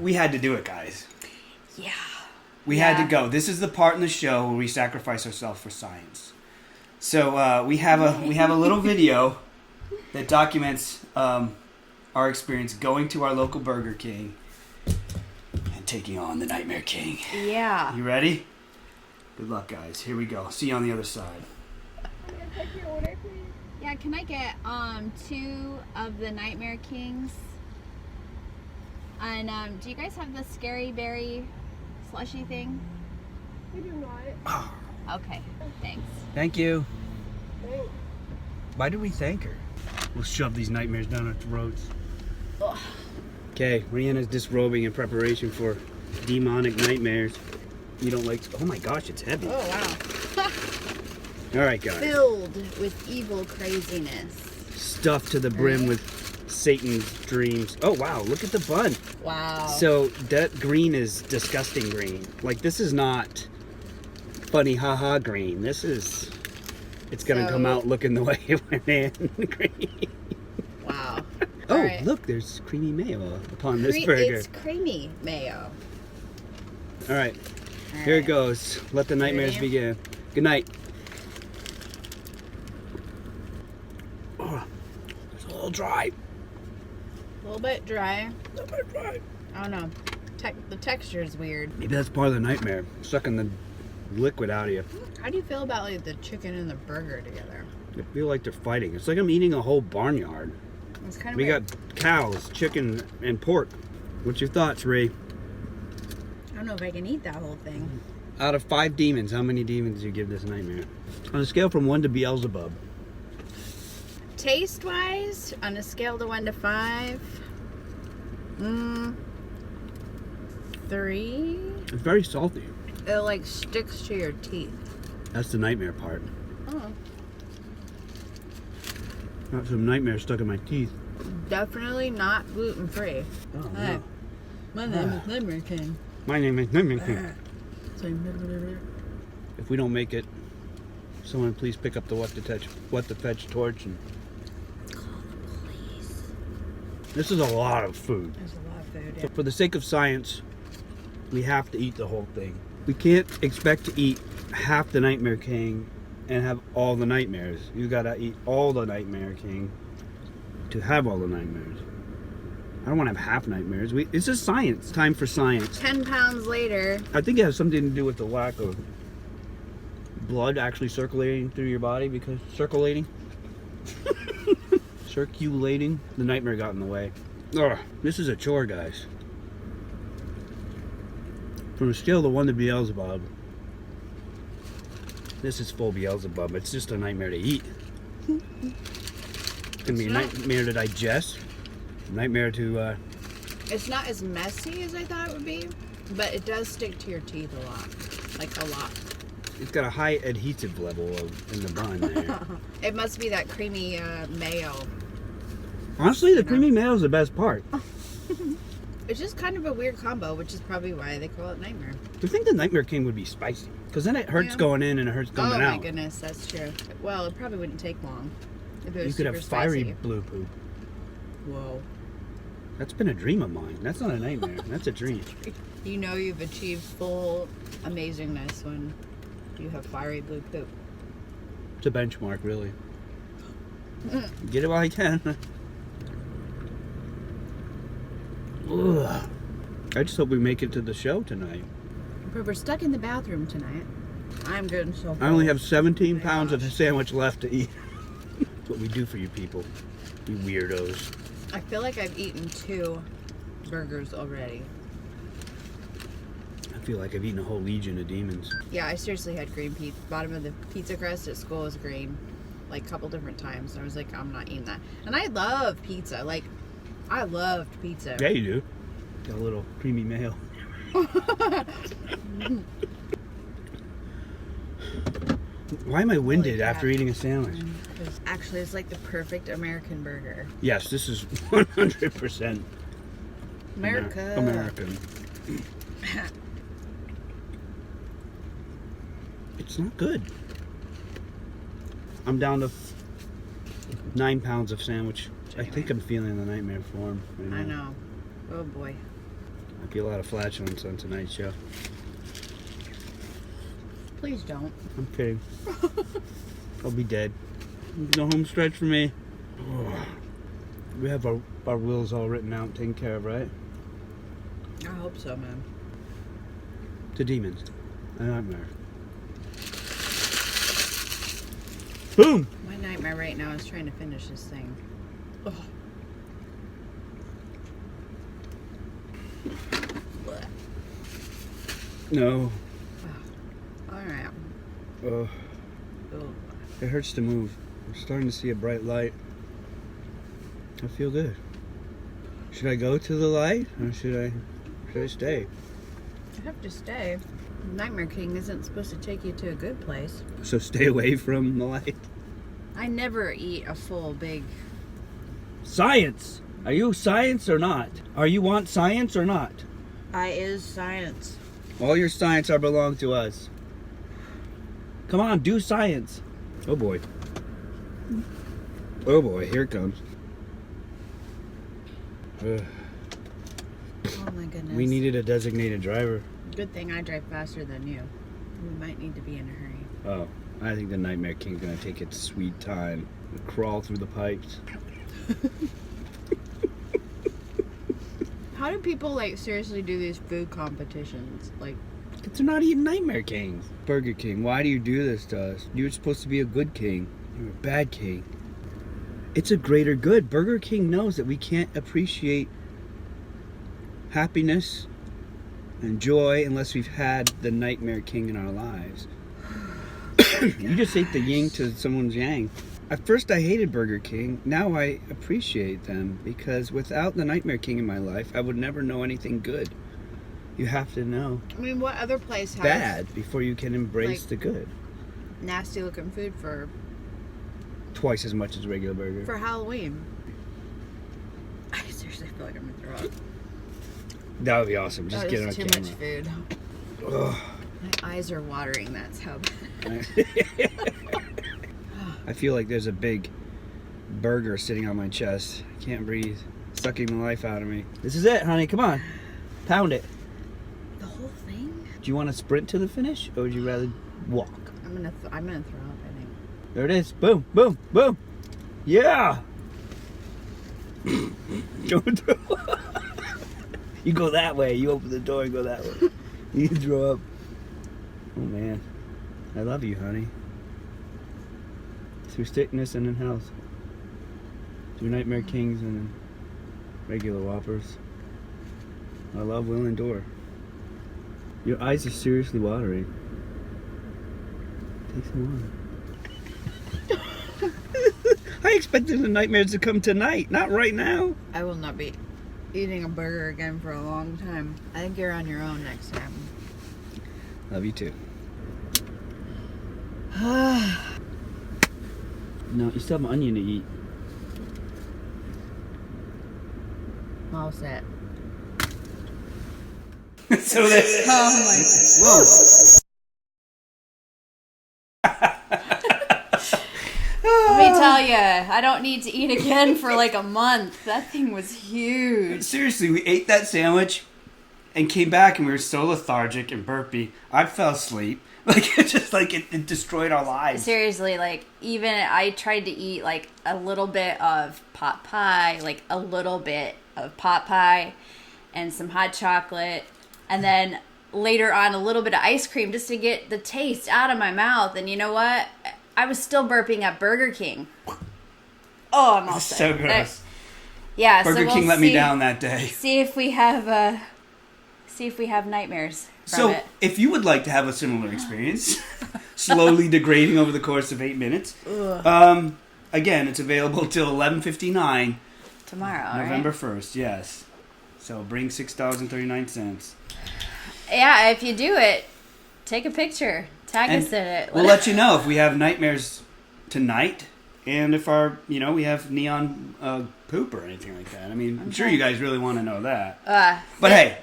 We had to do it, guys. Yeah. We had to go. This is the part in the show where we sacrifice ourselves for science. So we have a little video that documents our experience going to our local Burger King and taking on the Nightmare King. Yeah. You ready? Good luck, guys. Here we go. See you on the other side. Can I take your order, please? Yeah, can I get 2 of the Nightmare Kings? And do you guys have the Scary Berry slushy thing? We do not. Okay, thanks. Thank you. Thanks. Why did we thank her? We'll shove these nightmares down our throats. Okay, Reanna's disrobing in preparation for demonic nightmares. You don't like... Oh my gosh, it's heavy. Oh, wow. All right, guys. Filled with evil craziness. Stuffed to the brim with Satan's dreams. Oh, wow, look at the bun. Wow. So that green is disgusting green. Like, this is not funny haha green. This is... It's going to come out looking the way it went in. Green. Wow. Oh, right. Look, there's creamy mayo upon this burger. It's creamy mayo. All right, here it goes. Let the nightmares begin. Good night. Oh, it's a little dry. A little bit dry. A little bit dry. I don't know. The texture is weird. Maybe that's part of the nightmare, sucking the liquid out of you. How do you feel about like the chicken and the burger together? I feel like they're fighting. It's like I'm eating a whole barnyard. It's kind of We weird. got cows, chicken, and pork. What's your thoughts, Ray? I don't know if I can eat that whole thing. Out of 5 demons, how many demons do you give this nightmare? On a scale from 1 to Beelzebub. Taste-wise, on a scale to 1 to 5, 3. It's very salty. It like sticks to your teeth. That's the nightmare part. Oh. Got some nightmare stuck in my teeth. Definitely not gluten-free. Oh, Hey, no. my name is Nightmare King. My name is Nightmare King. So, If we don't make it, someone please pick up the What the Fetch torch and call the police. this is a lot of food. There's a lot of food. So for the sake of science, we have to eat the whole thing. We can't expect to eat half the Nightmare King and have all the nightmares. You gotta eat all the Nightmare King to have all the nightmares. I don't want to have half nightmares. It's just science. Time for science. 10 pounds later. I think it has something to do with the lack of blood actually circulating through your body because circulating, the nightmare got in the way. Ugh, this is a chore, guys. From a scale of 1 to Beelzebub, this is full Beelzebub. It's just a nightmare to eat. It's gonna be a nightmare to digest, a nightmare to It's not as messy as I thought it would be, but it does stick to your teeth a lot. Like a lot. It's got a high adhesive level in the bun there. It must be that creamy mayo. Honestly, the creamy mayo is the best part. It's just kind of a weird combo, which is probably why they call it Nightmare. I think the Nightmare King would be spicy. Because then it hurts going in and it hurts coming out. Oh my goodness, that's true. Well, it probably wouldn't take long. If it was You could super have fiery spicy. blue poop. Whoa. That's been a dream of mine. That's not a nightmare. That's a dream. You know you've achieved full amazingness when you have fiery blue poop. It's a benchmark, really. Get it while you can. Ugh. I just hope we make it to the show tonight. But we're stuck in the bathroom tonight. I'm getting so full. I only have 17 pounds of a sandwich left to eat. That's what we do for you people. You weirdos. I feel like I've eaten 2 burgers already. I feel like I've eaten a whole legion of demons. Yeah, I seriously had green pizza. Bottom of the pizza crust at school was green. Like a couple different times. I was like, I'm not eating that. And I love pizza. Like, I loved pizza. Yeah, you do. Got a little creamy mayo. Why am I winded after eating a sandwich? Actually, it's like the perfect American burger. Yes, this is 100% America. American. It's not good. I'm down to 9 pounds of sandwich. I think I'm feeling the nightmare form right now. I know. Oh boy. Might be a lot of flatulence on tonight's show. Please don't. I'm kidding. I'll be dead. No home stretch for me. We have our wills all written out and taken care of, right? I hope so, man. To demons. A nightmare. Boom! My nightmare right now is trying to finish this thing. Ugh. Blech. No. Alright. Oh, it hurts to move. I'm starting to see a bright light. I feel good. Should I go to the light or should I stay? I have to stay. Nightmare King isn't supposed to take you to a good place. So stay away from the light. I never eat a full big... Science! Are you science or not? Are you want science or not? I is science. All your science are belong to us. Come on, do science. Oh boy. Oh boy, here it comes. Ugh. Oh my goodness. We needed a designated driver. Good thing I drive faster than you. We might need to be in a hurry. Oh, I think the Nightmare King's gonna take its sweet time and crawl through the pipes. How do people like seriously do these food competitions? Like, They're not even Nightmare Kings. Burger King, why do you do this to us? You're supposed to be a good king. You're a bad king. It's a greater good. Burger King knows that we can't appreciate happiness and joy unless we've had the Nightmare King in our lives. You just ate the yin to someone's yang. At first I hated Burger King. Now I appreciate them because without the Nightmare King in my life, I would never know anything good. You have to know I mean, what other place has bad before you can embrace like, the good. nasty looking food for Twice as much as a regular burger. Halloween? I seriously feel like I'm gonna throw up. That would be awesome. Just That get it on is too camera. much food. Ugh. My eyes are watering. That's how bad. I feel like there's a big burger sitting on my chest. I can't breathe. Sucking the life out of me. This is it, honey. Come on. Pound it. The whole thing? Do you want to sprint to the finish or would you rather walk? I'm gonna throw up. I think. There it is. Boom, boom, boom. Yeah. Don't throw up. You go that way. You open the door and go that way. You can throw up. Oh, man. I love you, honey. Through sickness and in health. Through Nightmare Kings and regular Whoppers. I love, will endure. Your eyes are seriously watering. Take some water. I expected the nightmares to come tonight, not right now. I will not be eating a burger again for a long time. I think you're on your own next time. Love you too. No, you still have an onion to eat. All set. So that. Oh my Whoa. Let me tell you, I don't need to eat again for like a month. That thing was huge. Seriously, we ate that sandwich and came back and we were so lethargic and burpy. I fell asleep. Like, it just, like, it destroyed our lives. Seriously, like, even I tried to eat like a little bit of pot pie, and some hot chocolate, and then later on a little bit of ice cream just to get the taste out of my mouth. And you know what? I was still burping at Burger King. Oh, I'm all set. So gross. Yeah, Burger King let me down that day. See if we have nightmares from it. If you would like to have a similar experience, slowly degrading over the course of 8 minutes, again, it's available till 11:59 tomorrow, November right? 1st. Yes. So bring $6.39. Yeah, if you do it, take a picture. Tag us in it. We'll let you know if we have nightmares tonight and if we have neon poop or anything like that. I mean, I'm sure you guys really want to know that. But hey,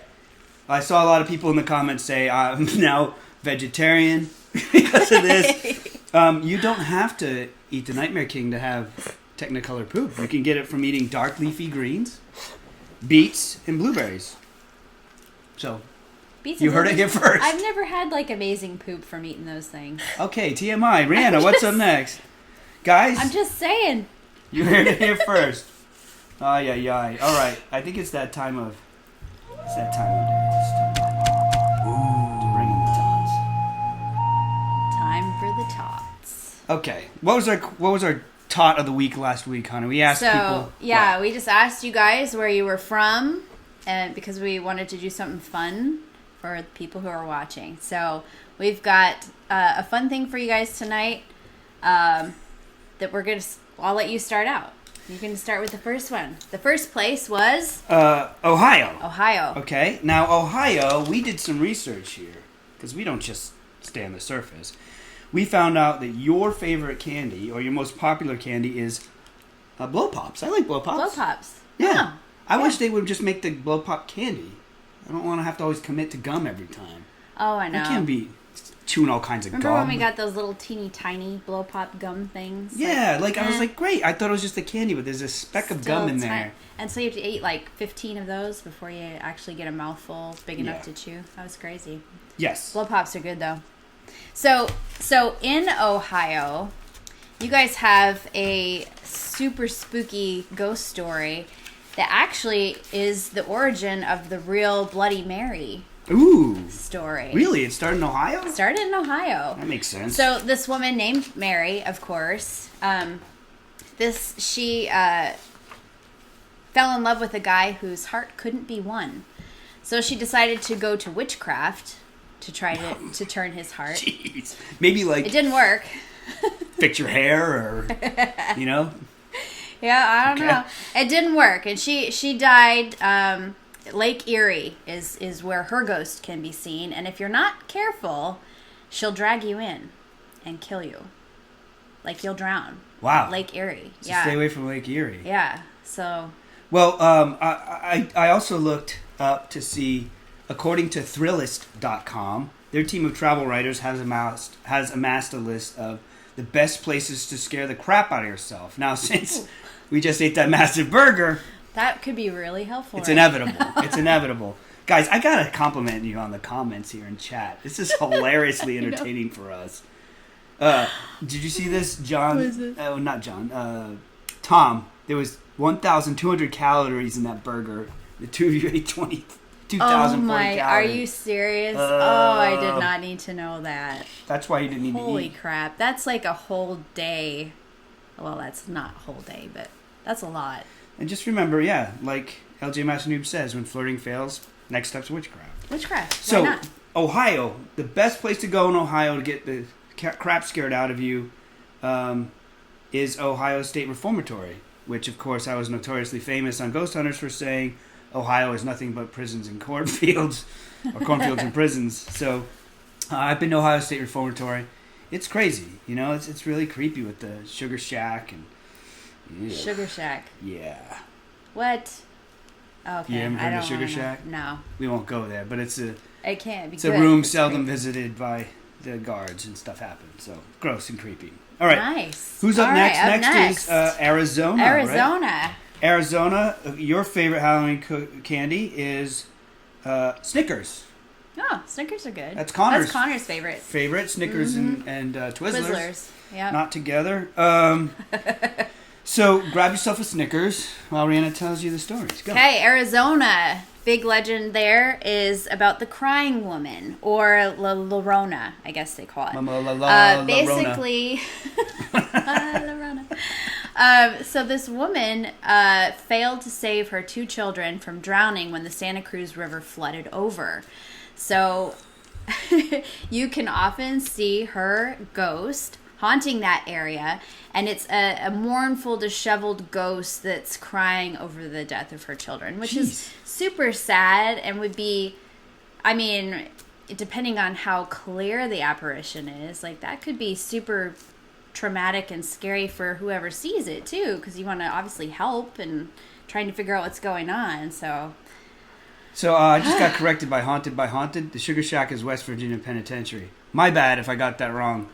I saw a lot of people in the comments say I'm now vegetarian because of this. You don't have to eat the Nightmare King to have Technicolor poop. You can get it from eating dark leafy greens, beets, and blueberries. So, you heard it here first. I've never had like amazing poop from eating those things. Okay, TMI. Reanna, what's up next? Guys? I'm just saying. You heard it here first. Ay, ay, ay. All right. I think it's that time of... It's that time of day. It's time to bring in the tots. Time for the tots. Okay. What was our tot of the week last week, Hunter? We asked people... Yeah, we just asked you guys where you were from, and because we wanted to do something fun for the people who are watching. So we've got a fun thing for you guys tonight that we're going to... I'll let you start out. You can start with the first one. The first place was... Ohio. Ohio. Okay. Now, Ohio, we did some research here, because we don't just stay on the surface. We found out that your favorite candy, or your most popular candy, is Blow Pops. I like Blow Pops. Blow Pops. Yeah. I wish they would just make the Blow Pop candy. I don't want to have to always commit to gum every time. Oh, I know. I can't be chewing all kinds of Remember gum. when we got those little teeny tiny Blow Pop gum things? Yeah, I was like, great. I thought it was just a candy, but there's a speck of gum in there. And so you have to eat like 15 of those before you actually get a mouthful big enough to chew. That was crazy. Yes. Blow Pops are good though. So in Ohio, you guys have a super spooky ghost story that actually is the origin of the real Bloody Mary story. Really? It started in Ohio? It started in Ohio. That makes sense. So this woman named Mary, of course, she fell in love with a guy whose heart couldn't be won. So she decided to go to witchcraft to try to turn his heart. Jeez. Maybe like... It didn't work. Fix your hair or, Yeah, I don't know. It didn't work. And she died... Lake Erie is where her ghost can be seen, and if you're not careful, she'll drag you in and kill you. Like you'll drown. Wow. Lake Erie. So stay away from Lake Erie. Yeah. So. Well, I also looked up to see, according to Thrillist.com, their team of travel writers has amassed a list of the best places to scare the crap out of yourself. Now, since we just ate that massive burger. That could be really helpful. It's inevitable. It's inevitable. Guys, I got to compliment you on the comments here in chat. This is hilariously entertaining for us. Did you see this, John? What is it? Oh, not John. Tom, there was 1,200 calories in that burger. The two of you ate 2,040 Oh my, calories. are you serious? I did not need to know that. That's why you didn't need to eat. Holy crap. That's like a whole day. Well, that's not a whole day, but that's a lot. And just remember, like LJ Master Noob says, when flirting fails, next step's witchcraft. Witchcraft. So, why not? Ohio, the best place to go in Ohio to get the crap scared out of you is Ohio State Reformatory, which, of course, I was notoriously famous on Ghost Hunters for saying Ohio is nothing but prisons and cornfields, or cornfields and prisons. So I've been to Ohio State Reformatory. It's crazy, you know. It's really creepy with the Sugar Shack and Sugar Shack. Yeah. What? Okay. You haven't heard of Sugar wanna know. Shack? No. We won't go there, but it's a It can't be. it's a room seldom visited by the guards, and stuff happens. So gross and creepy. All right. Nice. Who's up All next? right, up Next is Arizona. Arizona. Right? Arizona. Your favorite Halloween candy is Snickers. Oh, Snickers are good. That's Connor's. That's Connor's favorite. Snickers and Twizzlers. Twizzlers. Yeah. Not together. So grab yourself a Snickers while Reanna tells you the stories. Go. Okay, Arizona. Big legend there is about the crying woman, or La Llorona, I guess they call it. Basically, La Llorona. So this woman failed to save her 2 children from drowning when the Santa Cruz River flooded over. So you can often see her ghost haunting that area, and it's a mournful, disheveled ghost that's crying over the death of her children, which is super sad, and would be, I mean, depending on how clear the apparition is, like, that could be super traumatic and scary for whoever sees it too, because you want to obviously help and trying to figure out what's going on. So I just got corrected by Haunted by Haunted. The Sugar Shack is West Virginia Penitentiary. My bad if I got that wrong.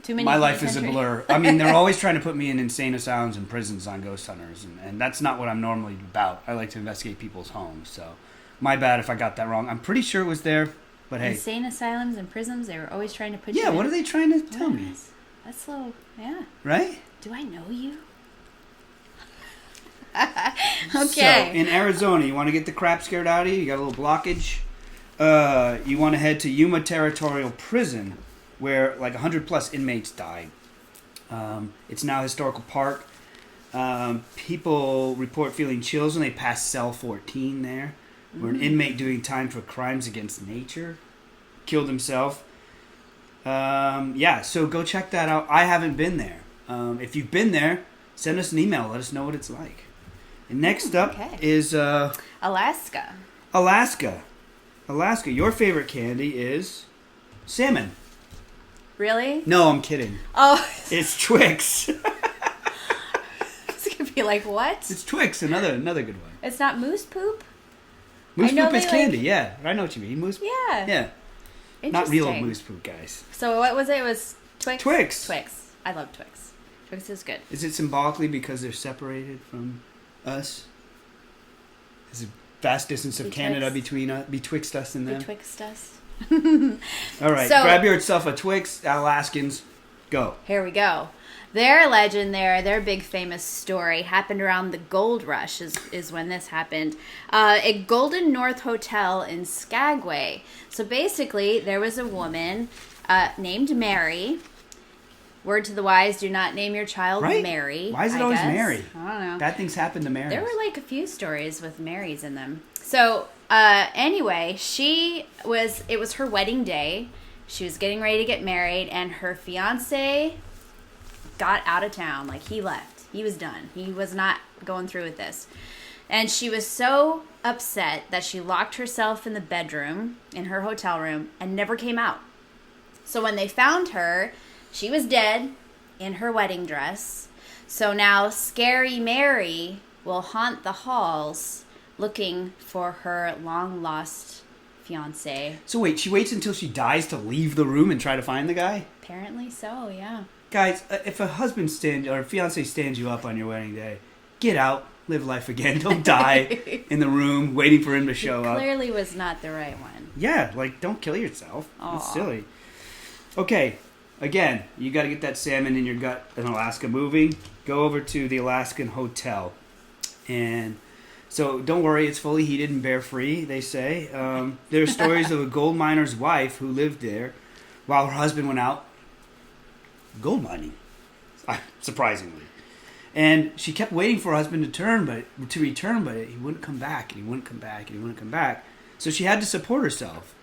too many. My life is a blur. I mean, they're always trying to put me in insane asylums and prisons on ghost hunters, and that's not what I'm normally about. I like to investigate people's homes, so my bad if I got that wrong. I'm pretty sure it was there, but hey. Insane asylums and prisons, they were always trying to put you in. Yeah, what are they trying to tell me? That's slow, yeah. Right? Do I know you? Okay. So, in Arizona, you want to get the crap scared out of you? You got a little blockage? You want to head to Yuma Territorial Prison, where like 100 plus inmates died. It's now a historical park. People report feeling chills when they pass cell 14 there, where an inmate doing time for crimes against nature killed himself. So go check that out. I haven't been there. If you've been there, send us an email. Let us know what it's like. And next up is Alaska. Alaska. Your favorite candy is salmon. Really? No, I'm kidding. Oh. It's Twix. It's going to be like, what? It's Twix, another good one. It's not moose poop? Moose poop is candy, yeah. I know what you mean. Moose poop. Yeah. Yeah. Not real moose poop, guys. So what was it? It was Twix? Twix. I love Twix. Twix is good. Is it symbolically because they're separated from us? Is a vast distance of Canada betwixt us and them? Betwixt us. All right, so, grab yourself a Twix, Alaskans. Go. Here we go. Their legend there, their big famous story happened around the gold rush is when this happened. A Golden North Hotel in Skagway. So basically, there was a woman named Mary. Word to the wise, do not name your child Mary. Why is it always Mary? I don't know. Bad things happen to Marys. There were like a few stories with Marys in them. So anyway, it was her wedding day. She was getting ready to get married, and her fiance got out of town. Like, he left. He was done. He was not going through with this. And she was so upset that she locked herself in the bedroom, in her hotel room, and never came out. So when they found her, she was dead in her wedding dress. So now Scary Mary will haunt the halls looking for her long-lost fiancé. So wait, she waits until she dies to leave the room and try to find the guy? Apparently so, yeah. Guys, if a husband or a fiancé stands you up on your wedding day, get out, live life again. Don't die in the room waiting for him to show up. Clearly was not the right one. Yeah, like, don't kill yourself. Aww. That's silly. Okay, again, you got to get that salmon in your gut in Alaska moving. Go over to the Alaskan Hotel. And so don't worry, it's fully heated and bear free, they say. There are stories of a gold miner's wife who lived there while her husband went out gold mining, surprisingly. And she kept waiting for her husband to return, but he wouldn't come back, and he wouldn't come back, and he wouldn't come back. So she had to support herself.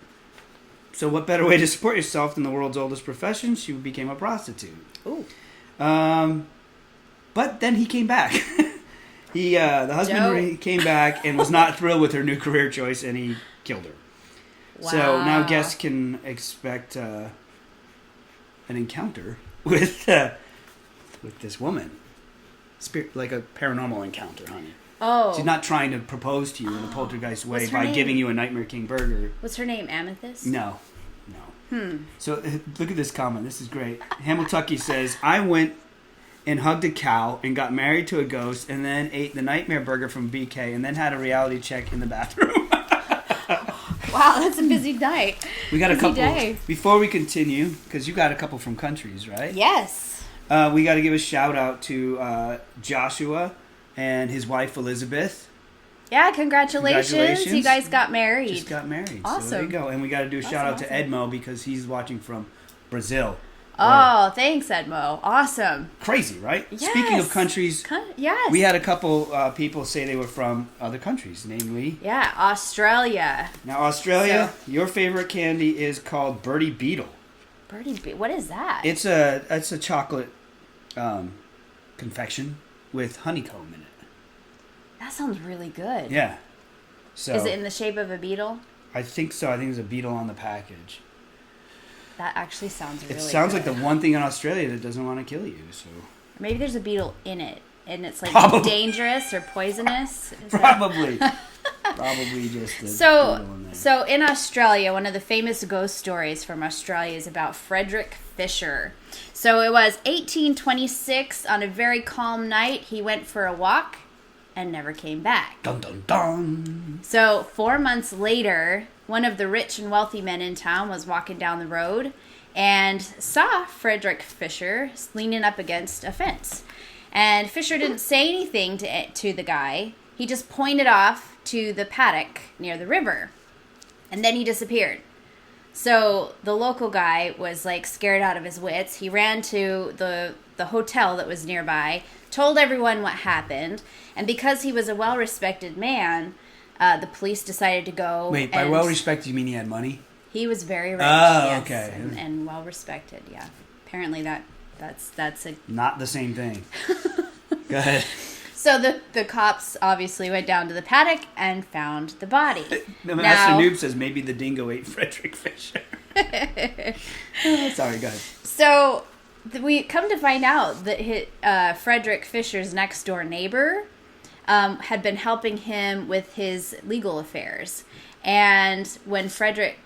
So what better way to support yourself than the world's oldest profession? She became a prostitute. Ooh. But then he came back. The husband Dope. came back and was not thrilled with her new career choice, and he killed her. So now Wow. guests can expect an encounter with this woman. Like a paranormal encounter, honey. Oh. She's not trying to propose to you in a poltergeist way What's her by name? giving you a Nightmare King burger. What's her name? Amethyst? No. So look at this comment. This is great. Hamiltucky says, I went and hugged a cow and got married to a ghost and then ate the Nightmare Burger from BK and then had a reality check in the bathroom. Wow, that's a busy night. We got a Busy couple. day. Before we continue, because you got a couple from countries, right? Yes. We got to give a shout out to Joshua and his wife Elizabeth. Yeah, congratulations. You guys got married. Just got married. Awesome. So there you go. And we got to do a shout out to Edmo because he's watching from Brazil. Oh, thanks, Edmo. Awesome. Crazy, right? Yes. Speaking of countries, yes. we had a couple people say they were from other countries, namely. Yeah, Australia. Now, Australia, your favorite candy is called Birdie Beetle. What is that? It's a chocolate confection with honeycomb in it. That sounds really good. Yeah. So Is it in the shape of a beetle? I think so. I think there's a beetle on the package. That actually sounds really It sounds good. like the one thing in Australia that doesn't want to kill you. So Maybe there's a beetle in it, and it's like Probably. dangerous or poisonous. Is that- probably just a beetle in there. So in Australia, one of the famous ghost stories from Australia is about Frederick Fisher. So it was 1826 on a very calm night. He went for a walk and never came back. Dun dun dun. So 4 months later, one of the rich and wealthy men in town was walking down the road and saw Frederick Fisher leaning up against a fence. And Fisher didn't say anything to the guy. He just pointed off to the paddock near the river. And then he disappeared. So the local guy was like scared out of his wits. He ran to the hotel that was nearby, told everyone what happened, and because he was a well-respected man, the police decided to go. Wait, by well-respected, you mean he had money? He was very rich. Oh, yes, okay. and well-respected. Yeah, apparently that's a. Not the same thing. Go ahead. So the cops obviously went down to the paddock and found the body. The Master Noob says maybe the dingo ate Frederick Fisher. Sorry, go ahead. So we come to find out that Frederick Fisher's next door neighbor had been helping him with his legal affairs. And when Frederick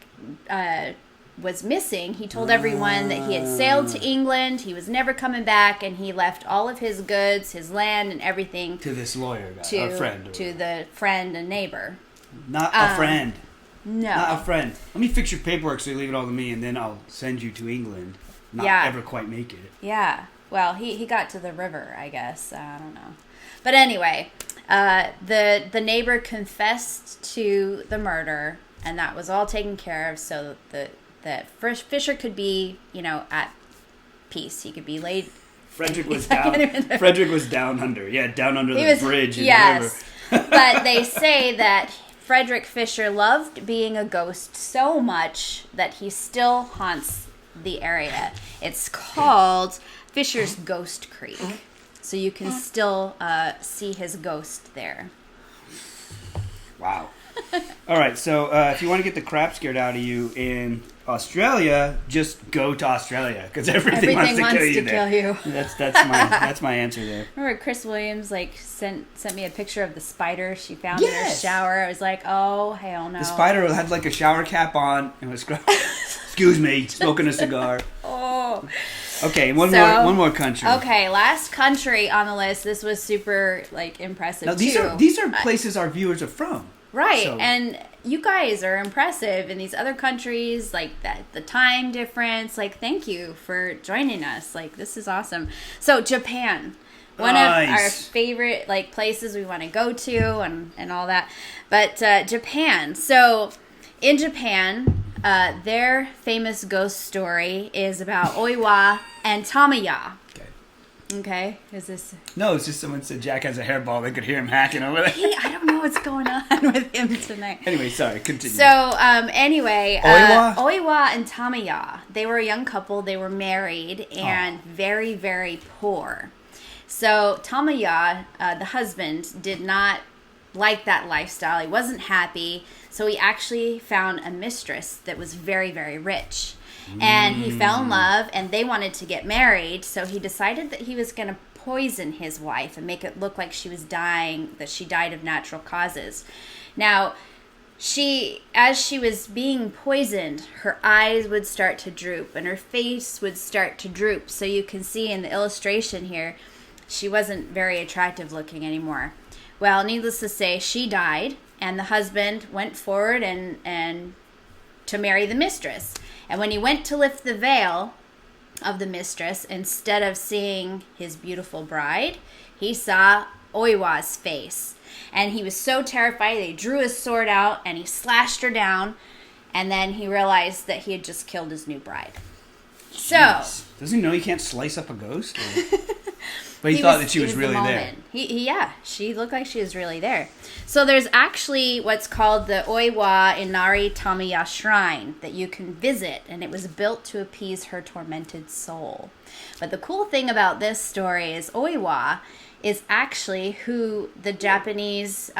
was missing, he told everyone that he had sailed to England, he was never coming back, and he left all of his goods, his land, and everything To this lawyer guy, a friend. to the friend and neighbor. Not a friend. No. Not a friend. Let me fix your paperwork so you leave it all to me, and then I'll send you to England. Not ever quite make it. Yeah. Well, he got to the river, I guess. I don't know. But anyway, the neighbor confessed to the murder, and that was all taken care of so that Fisher could be, at peace. He could be laid. Frederick was down. Frederick was down under. Yeah, down under the bridge in the river. But they say that Frederick Fisher loved being a ghost so much that he still haunts the area. It's called Fisher's Ghost Creek. So you can still see his ghost there. Wow. All right, so if you want to get the crap scared out of you in Australia, just go to Australia because everything wants to kill you. That's my answer there. Remember Chris Williams sent me a picture of the spider she found in her shower. I was like, oh hell no. The spider had like a shower cap on and was excuse me, smoking a cigar. Oh. Okay, one more country. Okay, last country on the list. This was super impressive. Now these are places our viewers are from. Right, So- and you guys are impressive in these other countries, the time difference. Thank you for joining us. This is awesome. So Japan, one of our favorite places we want to go to and all that. But Japan. So in Japan, their famous ghost story is about Oiwa and Tamaya. Okay, is this? No, it's just someone said Jack has a hairball. They could hear him hacking over there. I don't know what's going on with him tonight. Anyway, sorry, continue. So, anyway, Oiwa? and Tamaya, they were a young couple. They were married and very, very poor. So Tamaya, the husband, did not like that lifestyle. He wasn't happy. So he actually found a mistress that was very, very rich. And he fell in love, and they wanted to get married. So he decided that he was going to poison his wife and make it look like she was dying, that she died of natural causes. Now, as she was being poisoned, her eyes would start to droop and her face would start to droop. So you can see in the illustration here, she wasn't very attractive looking anymore. Well, needless to say, she died, and the husband went forward and to marry the mistress. And when he went to lift the veil of the mistress, instead of seeing his beautiful bride, he saw Oiwa's face. And he was so terrified, he drew his sword out and he slashed her down. And then he realized that he had just killed his new bride. So, doesn't he know you can't slice up a ghost? But he thought that she was really there. Yeah, she looked like she was really there. So there's actually what's called the Oiwa Inari Tamiya Shrine that you can visit, and it was built to appease her tormented soul. But the cool thing about this story is Oiwa is actually who the Japanese,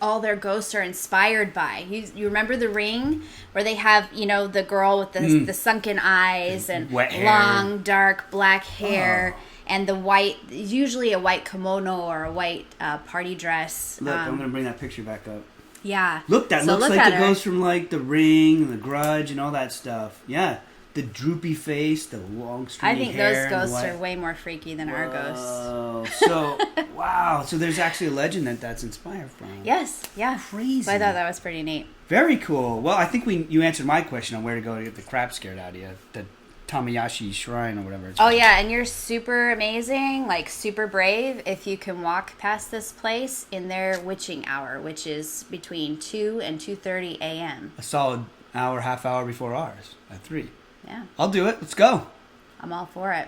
all their ghosts are inspired by. You remember The Ring, where they have, the girl with the sunken eyes and long, dark, black hair. And the white, usually a white kimono or a white party dress. Look, I'm going to bring that picture back up. Yeah. Look, that looks like the ghost from like The Ring and The Grudge and all that stuff. Yeah. The droopy face, the long stringy hair. I think those ghosts are way more freaky than our ghosts. So, wow. So there's actually a legend that's inspired from. Yes, yeah. Crazy. But I thought that was pretty neat. Very cool. Well, I think you answered my question on where to go to get the crap scared out of you. The Tamayashi Shrine or whatever it's called. Oh, yeah, and you're super amazing, like super brave if you can walk past this place in their witching hour, which is between 2 and 2:30 a.m. A solid hour, half hour before ours at 3. Yeah. I'll do it. Let's go. I'm all for it.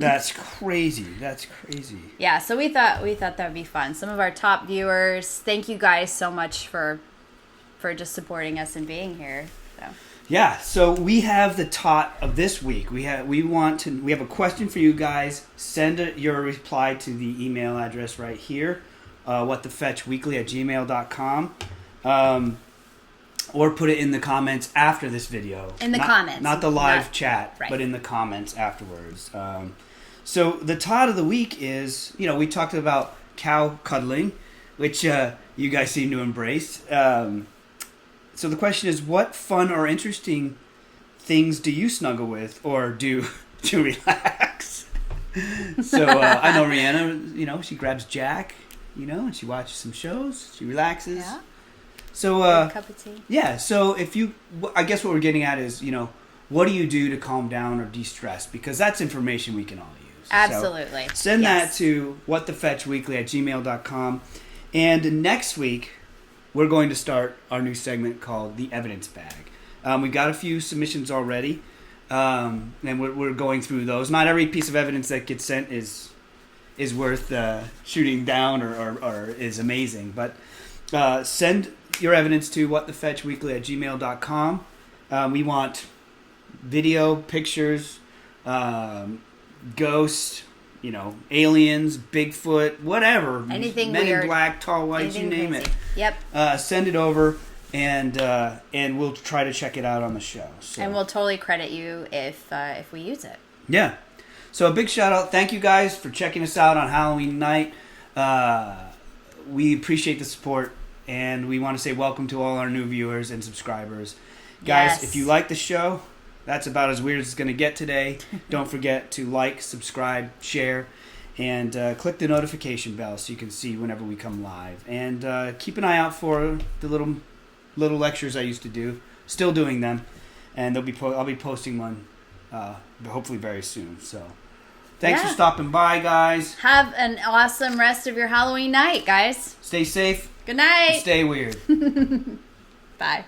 That's crazy. That's crazy. Yeah, so we thought that would be fun. Some of our top viewers, thank you guys so much for just supporting us and being here. So. Yeah, so we have the tot of this week. We have a question for you guys. Send your reply to the email address right here, whatthefetchweekly@gmail.com, or put it in the comments after this video. In the comments, not the live chat, right. But in the comments afterwards. So the tot of the week is, we talked about cow cuddling, which you guys seem to embrace. So the question is, what fun or interesting things do you snuggle with or do to relax? So I know Reanna, she grabs Jack, and she watches some shows. She relaxes. Yeah. So a cup of tea. Yeah. So I guess what we're getting at is, what do you do to calm down or de-stress? Because that's information we can all use. Absolutely. So send that to whatthefetchweekly@gmail.com. And next week, we're going to start our new segment called The Evidence Bag. We've got a few submissions already, and we're going through those. Not every piece of evidence that gets sent is worth shooting down or is amazing. But send your evidence to whatthefetchweekly@gmail.com. We want video, pictures, ghosts, aliens, Bigfoot, whatever. Anything Men weird. in Black, tall whites, you name crazy. it. Yep. Send it over, and we'll try to check it out on the show. So. And we'll totally credit you if we use it. Yeah. So a big shout out. Thank you guys for checking us out on Halloween night. We appreciate the support, and we want to say welcome to all our new viewers and subscribers. Guys, if you like the show, that's about as weird as it's going to get today. Don't forget to like, subscribe, share, and click the notification bell so you can see whenever we come live. And keep an eye out for the little lectures I used to do. Still doing them, and I'll be posting one hopefully very soon. So thanks for stopping by, guys. Have an awesome rest of your Halloween night, guys. Stay safe. Good night. Stay weird. Bye.